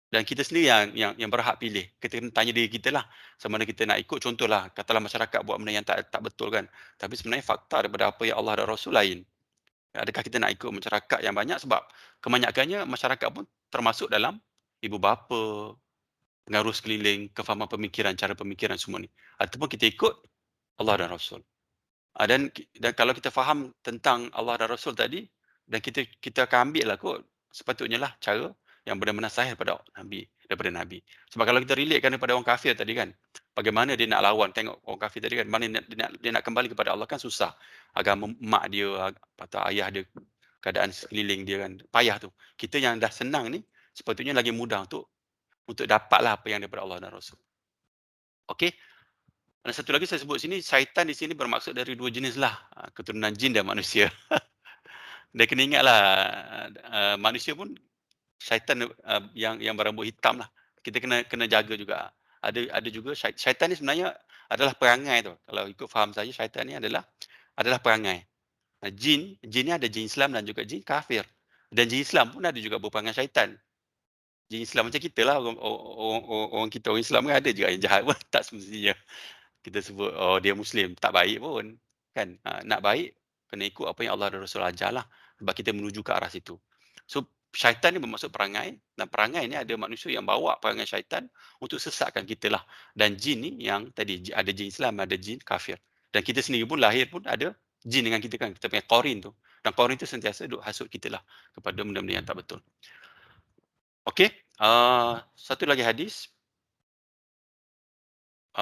A: Dan kita sendiri yang berhak pilih. Kita kena tanya diri kita lah, sama ada kita nak ikut, contohlah katalah masyarakat buat benda yang tak betul kan. Tapi sebenarnya fakta daripada apa yang Allah dan Rasul lain. Adakah kita nak ikut masyarakat yang banyak, sebab kebanyakannya masyarakat pun termasuk dalam ibu bapa, pengaruh sekeliling, kefahaman pemikiran, cara pemikiran semua ni. Ataupun kita ikut Allah dan Rasul. Dan kalau kita faham tentang Allah dan Rasul tadi, dan kita akan ambil lah kot, sepatutnya lah cara yang benar-benar sahih daripada Nabi. Sebab kalau kita relatekan daripada orang kafir tadi kan, bagaimana dia nak lawan, tengok orang kafir tadi kan, mana dia nak kembali kepada Allah kan susah. Agama mak dia, atau ayah dia, keadaan sekeliling dia kan, payah tu. Kita yang dah senang ni, sepatutnya lagi mudah untuk dapatlah apa yang daripada Allah dan Rasul. Okey. Dan satu lagi saya sebut sini, syaitan di sini bermaksud dari dua jenis lah, keturunan jin dan manusia. Dia kena ingatlah, manusia pun syaitan yang berambut hitam lah. Kita kena jaga juga. Ada juga syaitan ni sebenarnya adalah perangai tu. Kalau ikut faham saya, syaitan ni adalah perangai. Jin ni ada jin Islam dan juga jin kafir. Dan jin Islam pun ada juga berperangai syaitan. Jin Islam macam kita lah, orang kita orang Islam kan ada juga yang jahat pun, tak semestinya kita sebut dia Muslim, tak baik pun kan. Nak baik kena ikut apa yang Allah dan Rasul ajar lah, sebab kita menuju ke arah situ. So syaitan ni bermaksud perangai, dan perangai ni ada manusia yang bawa perangai syaitan untuk sesatkan kita lah. Dan jin ni yang tadi ada jin Islam, ada jin kafir. Dan kita sendiri pun lahir pun ada jin dengan kita kan, kita punya qarin tu. Dan qarin tu sentiasa duk hasut kita lah kepada benda-benda yang tak betul. Okey, satu lagi hadis.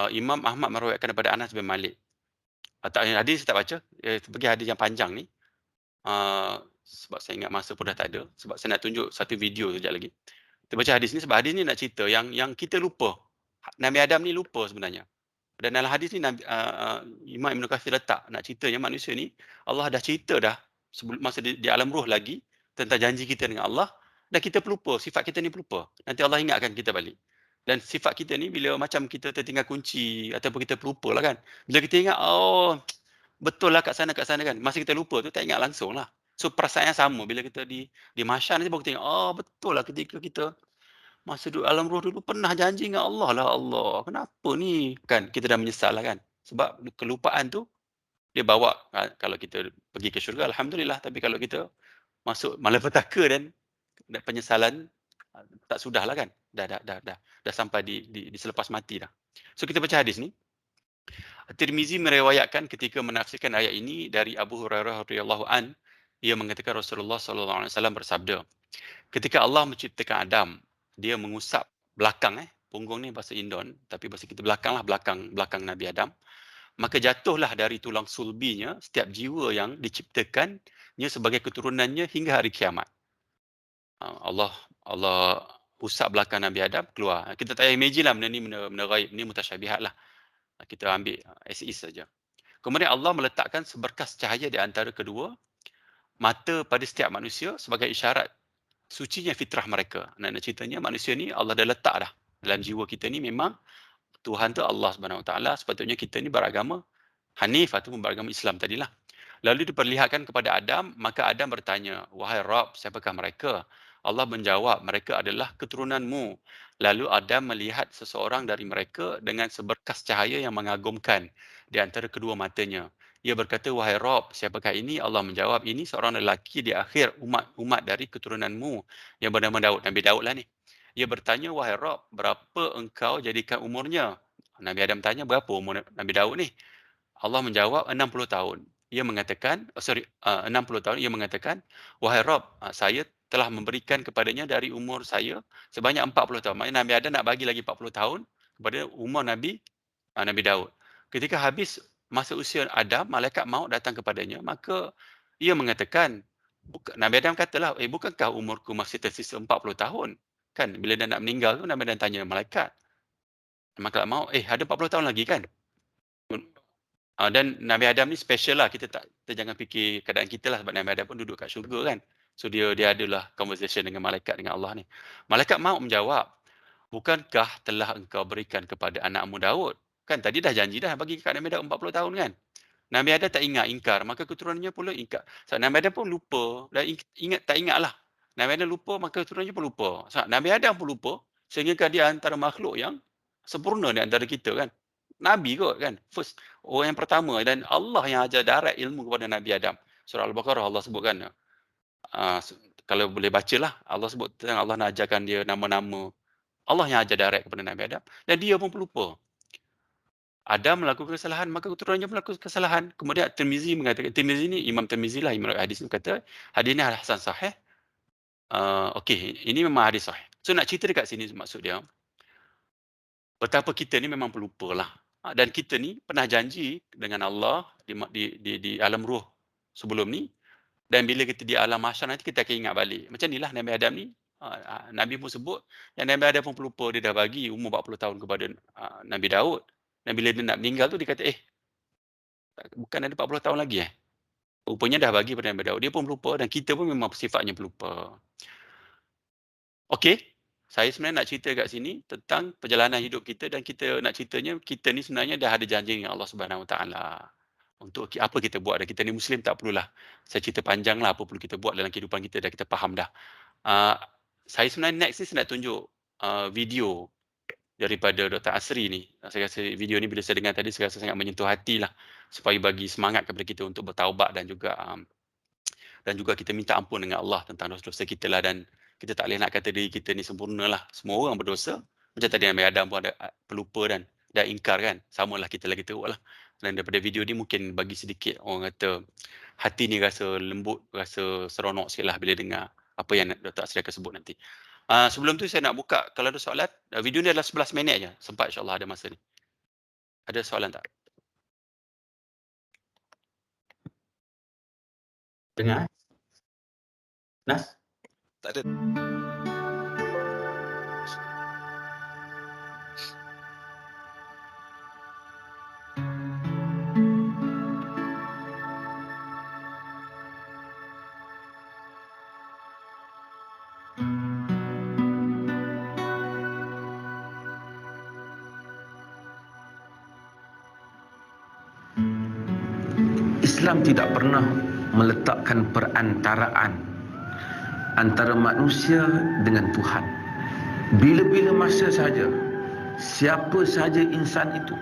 A: Imam Ahmad meriwayatkan daripada Anas bin Malik. Hadis saya tak baca, bagi hadis yang panjang ni. Sebab saya ingat masa pun dah tak ada. Sebab saya nak tunjuk satu video sekejap lagi. Kita baca hadis ni sebab hadis ni nak cerita yang kita lupa. Nabi Adam ni lupa sebenarnya. Dan dalam hadis ni Imam Ibn Kathir letak nak ceritanya manusia ni, Allah dah cerita dah sebelum masa di alam roh lagi tentang janji kita dengan Allah, dan kita pelupa, sifat kita ni pelupa. Nanti Allah ingatkan kita balik. Dan sifat kita ni bila macam kita tertinggal kunci ataupun kita pelupa lah kan. Bila kita ingat, betul lah kat sana kan. Masa kita lupa tu tak ingat langsung lah. So perasaan yang sama bila kita di mahsyar nanti baru kita ingat, betul lah ketika kita Masa duduk alam roh dulu pernah janji dengan Allah lah, Allah, kenapa ni? Kan kita dah menyesal lah kan. Sebab kelupaan tu dia bawa, kalau kita pergi ke syurga alhamdulillah, tapi kalau kita masuk malapetaka dan penyesalan, tak sudahlah kan. Dah sampai di selepas mati dah. So kita baca hadis ni. Tirmizi meriwayatkan ketika menafsirkan ayat ini dari Abu Hurairah radhiyallahu an, ia mengatakan Rasulullah sallallahu alaihi wasallam bersabda, ketika Allah menciptakan Adam, dia mengusap belakang, punggung ni bahasa Indon, tapi bahasa kita belakang lah, belakang Nabi Adam. Maka jatuhlah dari tulang sulbinya setiap jiwa yang diciptakannya sebagai keturunannya hingga hari kiamat. Allah usap belakang Nabi Adam, keluar. Kita tak payah imagine lah benda ni, benda ghaib ni, mutasyabihat lah. Kita ambil as is saja. Kemudian Allah meletakkan seberkas cahaya di antara kedua mata pada setiap manusia sebagai isyarat sucinya fitrah mereka. Nak ceritanya manusia ni Allah dah letak dah dalam jiwa kita ni, memang Tuhan tu Allah Subhanahu Wa Taala, sepatutnya kita ni beragama Hanif ataupun beragama Islam tadilah. Lalu diperlihatkan kepada Adam, maka Adam bertanya, wahai Rabb, siapakah mereka? Allah menjawab, mereka adalah keturunanmu. Lalu Adam melihat seseorang dari mereka dengan seberkas cahaya yang mengagumkan di antara kedua matanya. Ia berkata, wahai Rabb, siapakah ini? Allah menjawab, ini seorang lelaki di akhir umat dari keturunanmu yang bernama Daud. Nabi Daud lah ni. Ia bertanya, wahai Rabb, berapa engkau jadikan umurnya? Nabi Adam tanya, berapa umur Nabi Daud ni? Allah menjawab 60 tahun. Ia mengatakan, 60 tahun, ia mengatakan, wahai Rabb, saya telah memberikan kepadanya dari umur saya sebanyak 40 tahun. Maksudnya Nabi Adam nak bagi lagi 40 tahun kepada umur Nabi Daud. Ketika habis masa usia Adam, malaikat maut datang kepadanya, maka ia mengatakan, Nabi Adam katalah, bukankah umurku masih tersisa 40 tahun? Kan, bila dia nak meninggal tu, Nabi Adam tanya malaikat. Malaikat maut, ada 40 tahun lagi kan? Dan Nabi Adam ni special lah, kita jangan fikir keadaan kita lah, sebab Nabi Adam pun duduk kat syurga kan. So dia adalah conversation dengan malaikat, dengan Allah ni. Malaikat maut menjawab, bukankah telah engkau berikan kepada anakmu Daud? Kan tadi dah janji dah bagi kat Nabi Daud 40 tahun kan. Nabi Adam tak ingat, ingkar, maka keturunannya pula ingkar. So, Nabi Adam pun lupa, dan tak ingat lah. Nabi Adam lupa, maka keturunannya pun lupa. So, Nabi Adam pun lupa, sehingga dia antara makhluk yang sempurna di antara kita kan. Nabi kot kan, first, orang yang pertama, dan Allah yang ajar direct ilmu kepada Nabi Adam. Surah Al-Baqarah Allah sebutkan, kalau boleh bacalah, Allah sebut tentang Allah nak ajarkan dia nama-nama. Allah yang ajar direct kepada Nabi Adam, dan dia pun pelupa. Adam melakukan kesalahan, maka keturunannya melakukan kesalahan. Kemudian Tirmizi mengatakan, Tirmizi ni Imam Tirmizi lah, Imam hadis ni kata, hadis ni hasan sahih. Okey, ini memang hadis sahih. So nak cerita dekat sini maksud dia, betapa kita ni memang pelupa lah. Dan kita ni pernah janji dengan Allah di alam ruh sebelum ni, dan bila kita di alam mahsyar nanti kita akan ingat balik. Macam inilah Nabi Adam ni, Nabi pun sebut, yang Nabi Adam pun pelupa, dia dah bagi umur 40 tahun kepada Nabi Daud. Dan bila dia nak meninggal tu, dia kata, bukan ada 40 tahun lagi Rupanya dah bagi pada Nabi Daud. Dia pun pelupa, dan kita pun memang sifatnya pelupa. Okey, saya sebenarnya nak cerita kat sini tentang perjalanan hidup kita, dan kita nak ceritanya, kita ni sebenarnya dah ada janji dengan Allah Subhanahu Wa Taala. Untuk apa kita buat, dan kita ni Muslim, tak perlulah saya cerita panjang lah apa perlu kita buat dalam kehidupan kita, dah kita faham dah. Saya sebenarnya next ni saya nak tunjuk video daripada Dr. Asri ni. Saya rasa video ni bila saya dengar tadi, saya rasa sangat menyentuh hati lah, supaya bagi semangat kepada kita untuk bertaubat, dan juga kita minta ampun dengan Allah tentang dosa-dosa kita lah. Dan kita tak boleh nak kata diri kita ni sempurna lah. Semua orang berdosa. Macam tadi Nabi Adam pun ada pelupa dan ingkar kan. Samalah kita lagi teruk lah. Dan daripada video ni mungkin bagi sedikit orang kata hati ni rasa lembut, rasa seronok sikit lah bila dengar apa yang Dr. Asri akan sebut nanti. Sebelum tu saya nak buka, kalau ada soalan, video ni adalah 11 minit je, sempat insyaAllah ada masa ni. Ada soalan tak? Dengar? Nas?
D: Tak ada.
E: Islam tidak pernah meletakkan perantaraan antara manusia dengan Tuhan. Bila-bila masa saja, siapa saja insan itu,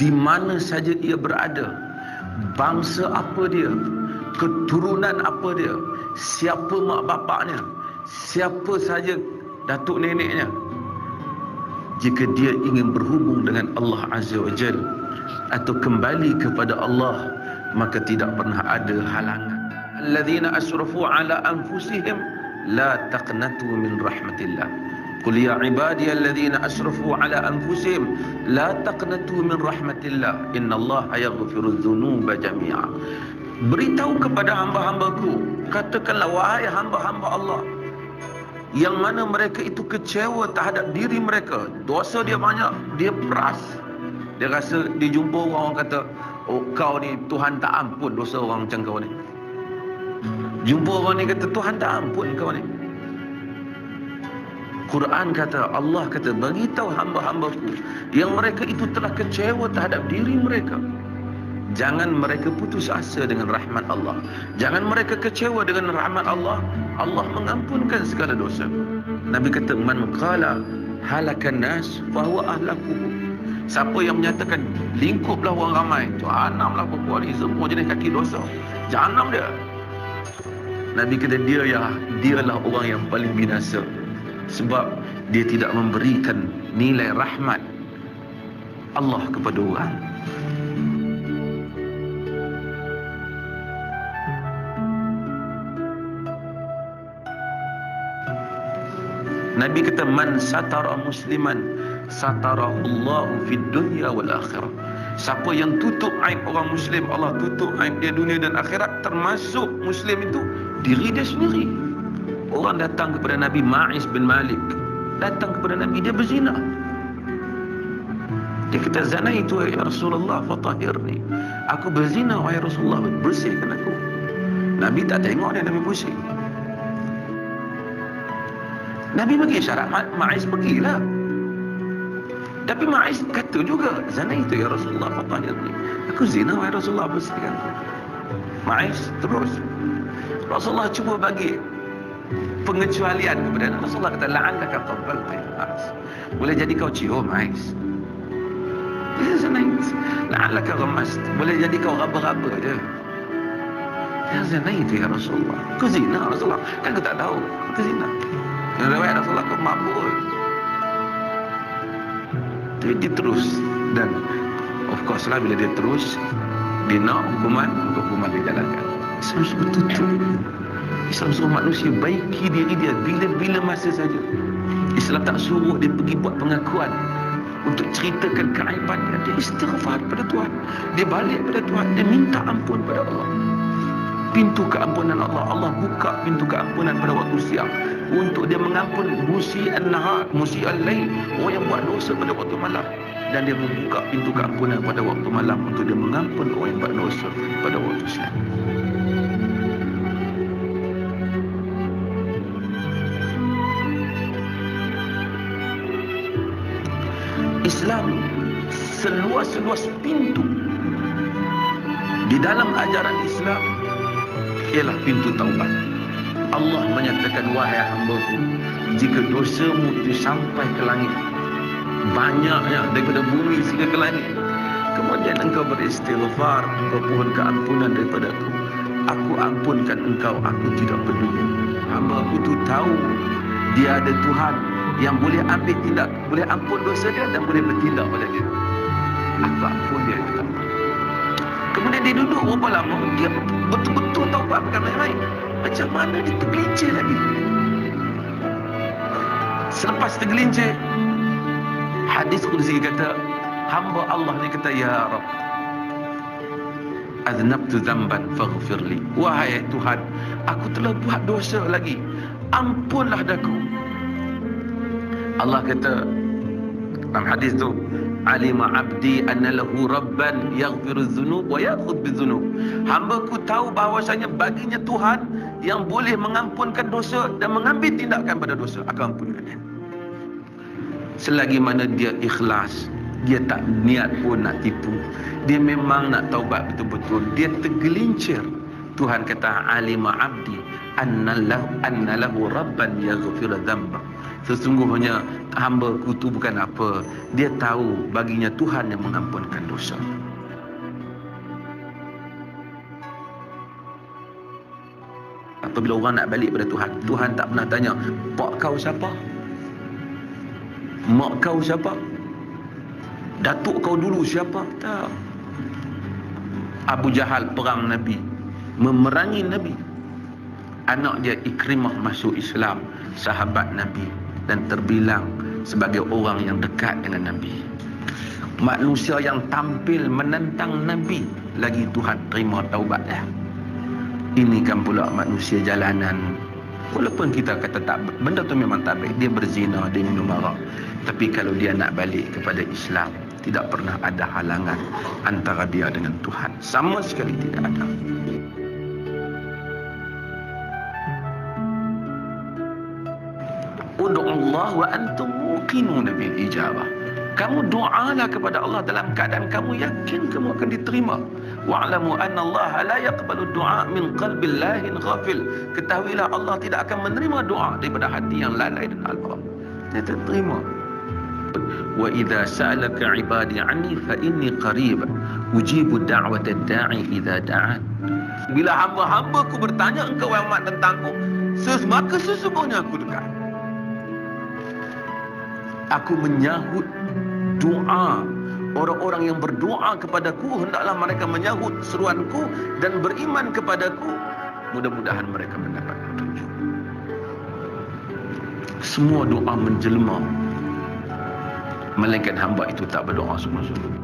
E: di mana saja ia berada, bangsa apa dia, keturunan apa dia, siapa mak bapaknya, siapa saja datuk neneknya, jika dia ingin berhubung dengan Allah Azza wa Jal atau kembali kepada Allah, maka tidak pernah ada halangan. Alladzina asrafu ala anfusihim la taqnatu min rahmatillah. Qul ya ibadiyalladzina asrafu ala anfusihim la taqnatu min rahmatillah. Innallaha yaghfirudz dzunuba jami'a. Beritahu kepada hamba-hambaku, katakanlah wahai hamba-hamba Allah yang mana mereka itu kecewa terhadap diri mereka, dosa dia banyak, dia peras, dia rasa dia jumpa orang kata, oh kau ni Tuhan tak ampun dosa orang macam kau ni. Jumpa orang ni kata Tuhan tak ampun kau ni. Quran kata, Allah kata, beritahu hamba-hambaku yang mereka itu telah kecewa terhadap diri mereka, jangan mereka putus asa dengan rahmat Allah, jangan mereka kecewa dengan rahmat Allah. Allah mengampunkan segala dosa. Nabi kata, man qala halakan nas fahuwa ahlakuhu. Siapa yang menyatakan lingkuplah orang ramai, jahanamlah berkuali, semua jenis kaki dosa, jahanam dia. Nabi kata, dialah orang yang paling binasa, sebab dia tidak memberikan nilai rahmat Allah kepada orang. Nabi kata, man satara musliman satarahullahu fid dunya wal akhirah. Siapa yang tutup aib orang Muslim, Allah tutup aib dia dunia dan akhirat, termasuk Muslim itu diri dia sendiri. Orang datang kepada Nabi, Ma'iz bin Malik datang kepada Nabi, dia berzina. Dia kata, zanaitu ya Rasulullah fatahirni. Aku berzina wahai Rasulullah, bersihkan aku. Nabi tak tengok dia, Nabi bersih. Nabi bagi syarat, Ma'iz pergilah. Tapi Ma'iz kata juga, zanaitu ya Rasulullah fatahirni. Aku zina wahai Rasulullah, bersihkan aku. Ma'iz terus. Rasulullah cuba bagi pengecualian kepada Nabi. Rasulullah kata, la'allaka qabbalta ya Ma'iz. Boleh jadi kau cium Ma'iz. Dia zanait. La'allaka ghammast. Boleh jadi kau raba-raba dia. Ya zanaitu ya Rasulullah. Kau zina Rasulullah. Kan kau tak tahu. Kau zina. Yang riwayat Rasulullah, kau mabuk. Dia terus. Dan of course lah, bila dia terus, dia nak hukuman dia jalankan. Islam suruh tutup. Islam suruh manusia baiki diri dia bila-bila masa saja. Islam tak suruh dia pergi buat pengakuan untuk ceritakan keaiban dia. Dia istighfar pada Tuhan, dia balik pada Tuhan, dia minta ampun pada Allah. Pintu keampunan Allah, Allah buka pintu keampunan pada waktu siang untuk dia mengampun musii'an nahar, musii'al lail, orang yang buat dosa pada waktu malam, dan dia membuka pintu keampunan pada waktu malam untuk dia mengampun orang yang buat dosa pada waktu siang. Islam seluas-luas pintu di dalam ajaran Islam ialah pintu taubat. Allah menyatakan, wahai hamba-Ku, jika dosamu itu sampai ke langit, banyaknya daripada bumi sehingga ke langit, kemudian engkau beristighfar, engkau mohon keampunan daripada aku ampunkan engkau, aku tidak peduli. Hamba-Ku itu tahu dia ada Tuhan yang boleh ambil tindak, boleh ampun dosa dia dan boleh bertindak pada dia. Aku ampun dia. Kemudian dia duduk berapa lama, dia betul-betul taubat, bukan main-main. Macam mana dia tergelincir lagi. Selepas tergelincir, hadis Qudsi kata, hamba Allah ni kata, ya Rabb, aznabtu dzamban faghfirli. Wahai Tuhan, aku telah buat dosa lagi, ampunlah daku. Allah kata dalam hadis tu, alima abdi anna lahu rabban yaghfiru dzunub wa ya'khudh bidzunub. Hamba-Ku tahu bahawasanya baginya Tuhan yang boleh mengampunkan dosa dan mengambil tindakan pada dosa. Aku ampunkan dia. Selagi mana dia ikhlas, dia tak niat pun nak tipu, dia memang nak taubat betul-betul, dia tergelincir, Tuhan kata, alima abdi anna lahu rabban yaghfiru dzamba. Sesungguhnya hamba-Ku tu bukan apa. Dia tahu baginya Tuhan yang mengampunkan dosa. Apabila orang nak balik pada Tuhan, Tuhan tak pernah tanya, pak kau siapa? Mak kau siapa? Datuk kau dulu siapa? Tak. Abu Jahal perang Nabi, memerangi Nabi. Anak dia Ikrimah masuk Islam, sahabat Nabi, dan terbilang sebagai orang yang dekat dengan Nabi. Manusia yang tampil menentang Nabi, lagi Tuhan terima taubat dia. Ini kan pula manusia jalanan. Walaupun kita kata tak, benda tu memang tak baik, dia berzina, dia minum arak, tapi kalau dia nak balik kepada Islam, tidak pernah ada halangan antara dia dengan Tuhan. Sama sekali tidak ada. Ud'ullah wa antum muqinun bil ijabah. Kamu doalah kepada Allah dalam keadaan kamu yakin kamu akan diterima. Wa'lamu anna Allah la yaqbalu du'a min qalbil lahin ghafil. Ketahuilah Allah tidak akan menerima doa daripada hati yang lalai dan alpa. Dia tak terima. Wa idza sa'alaka 'ibadi 'anni fa inni qarib ujibu da'wata da'i idza da'an. Bila hamba-hambaku bertanya engkau Muhammad tentangku, maka sesungguhnya aku dekat. Aku menyahut doa orang-orang yang berdoa kepadaku. Hendaklah mereka menyahut seruanku dan beriman kepadaku. Mudah-mudahan mereka mendapat petunjuk. Semua doa menjelma, melainkan hamba itu tak berdoa sungguh-sungguh.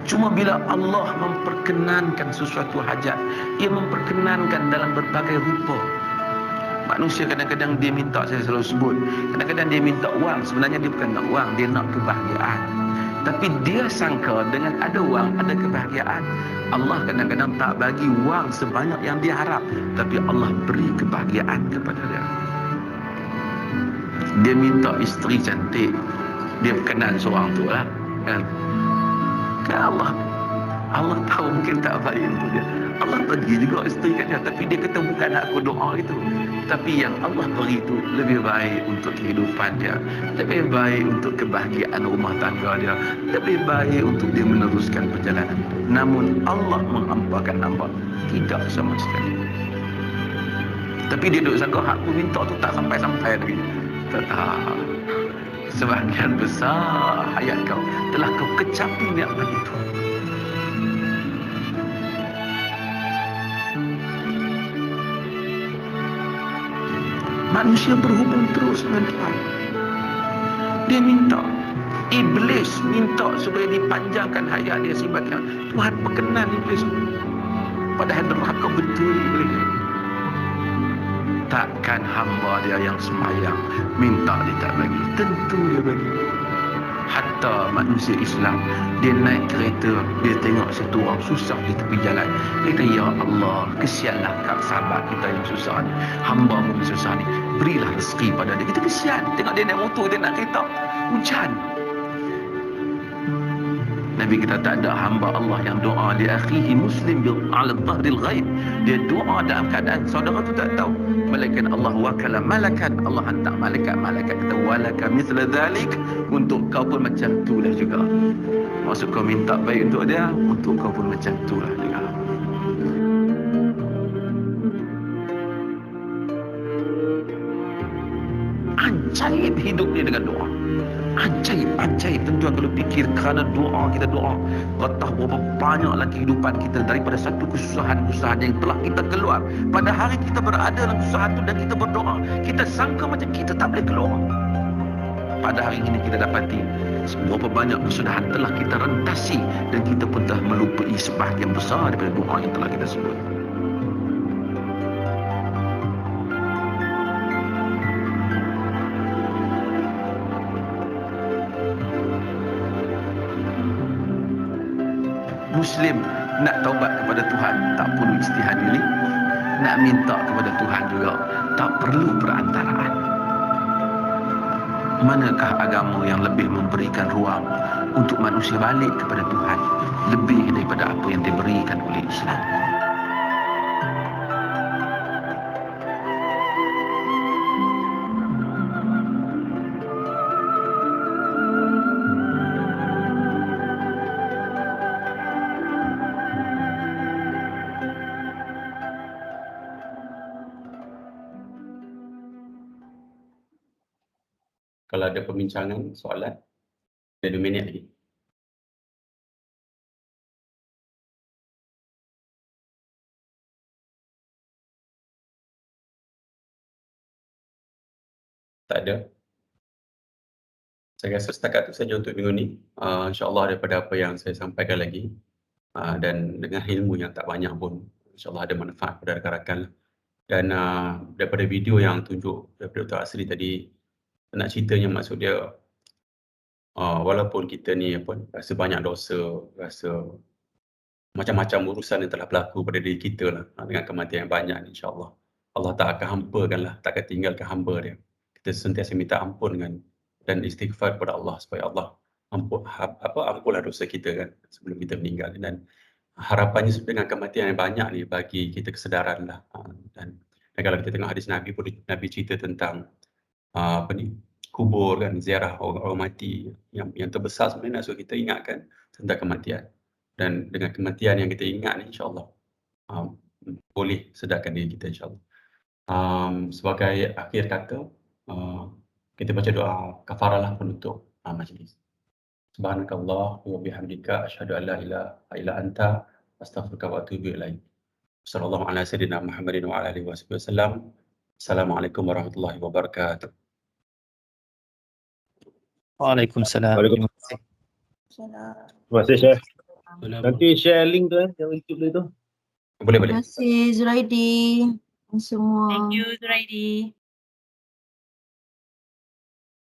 E: Cuma bila Allah memperkenankan sesuatu hajat, Ia memperkenankan dalam berbagai rupa. Manusia kadang-kadang dia minta, saya selalu sebut, kadang-kadang dia minta wang, sebenarnya dia bukan nak wang, dia nak kebahagiaan. Tapi dia sangka dengan ada wang ada kebahagiaan. Allah kadang-kadang tak bagi wang sebanyak yang dia harap, tapi Allah beri kebahagiaan kepada dia. Dia minta isteri cantik, dia berkenan seorang tu lah, kan? Allah tahu mungkin tak baik untuk dia. Allah bagi juga isteri kat dia, tapi dia kata bukan aku doa itu. Tapi yang Allah beri itu lebih baik untuk kehidupan dia, lebih baik untuk kebahagiaan rumah tangga dia, lebih baik untuk dia meneruskan perjalanan. Namun Allah mengampakan hamba tidak sama sekali. Tapi dia duduk sangka hak aku minta tu tak sampai-sampai lagi. Tak. Sebahagian besar hayat kau telah kau kecapi nikmat itu. Manusia berhubung terus dengan Tuhan. Dia minta, iblis minta supaya dipanjangkan hayat dia sebabnya Tuhan berkenan iblis. Padahal neraka betul iblis. Takkan hamba dia yang semayang minta dia tak bagi, tentu dia bagi. Hatta manusia Islam, dia naik kereta, dia tengok satu orang susah di tepi jalan, dia kata, ya Allah, kesianlah kat sahabat kita yang susah ni, hamba-Mu yang susah ni, berilah rezeki pada dia. Kita kesian tengok dia naik motor, dia nak kereta, hujan. Nabi kita tak ada hamba Allah yang doa li akhihi muslim ala dhahril ghaib. Dia doa dalam keadaan saudara tu tak tahu. Malaikat Allah wakala malakan, Allah hantar malaikat kata walaka mithla dhalik, untuk kau pun macam itulah juga. Maksud kau minta baik untuk dia, untuk kau pun macam itulah juga. Ajaib hidup dia dengan doa. Ajaib. Tentu kalau fikir kerana doa, kita doa, betah berapa banyaklah kehidupan kita daripada satu kesusahan yang telah kita keluar. Pada hari kita berada dalam kesusahan itu dan kita berdoa, kita sangka macam kita tak boleh keluar. Pada hari ini kita dapati berapa banyak kesudahan telah kita rentasi dan kita pun telah melupai sebahagian besar daripada doa yang telah kita sebut. Muslim nak taubat kepada Tuhan tak perlu ijtihad diri, nak minta kepada Tuhan juga tak perlu perantaraan. Manakah agama yang lebih memberikan ruang untuk manusia balik kepada Tuhan lebih daripada apa yang diberikan oleh Islam?
A: Kalau ada perbincangan, soalan, ada 2 minit lagi. Tak ada. Saya rasa setakat itu saja untuk minggu ni. InsyaAllah daripada apa yang saya sampaikan lagi, dan dengan ilmu yang tak banyak pun, InsyaAllah ada manfaat kepada rakan-rakan. Dan daripada video yang tunjuk daripada Dr. Asri tadi, nak ceritanya maksud dia, walaupun kita ni rasa banyak dosa, rasa macam-macam urusan yang telah berlaku pada diri kita lah, dengan kematian yang banyak ni, insyaAllah Allah tak akan hampakan lah, tak akan tinggalkan hamba dia. Kita sentiasa minta ampun dan istighfar kepada Allah supaya Allah ampunlah dosa kita kan sebelum kita meninggal. Dan harapannya dengan kematian yang banyak ni bagi kita kesedaran lah. Dan kalau kita tengok hadis Nabi pun, Nabi cerita tentang kubur kan, ziarah orang mati yang terbesar sebenarnya nak suruh kita ingatkan tentang kematian. Dan dengan kematian yang kita ingat ni, insyaAllah boleh sedarkan diri kita, insyaAllah. Sebagai akhir kata, kita baca doa kafarah lah penutup majlis. Subhanakallah wa bihamdika asyhadu an la ilaha illa anta astaghfiruka wa atubu ilaik. Sallallahu ala sayyidina Muhammadin wa ala alihi wasallam. Assalamualaikum warahmatullahi wabarakatuh.
C: Waalaikumsalam.
D: Waalaikumsalam. Terima kasih, Syekh. Nanti share link tu yang YouTube tu.
A: Boleh.
F: Terima kasih Zuraidi semua.
G: Thank you Zuraidi.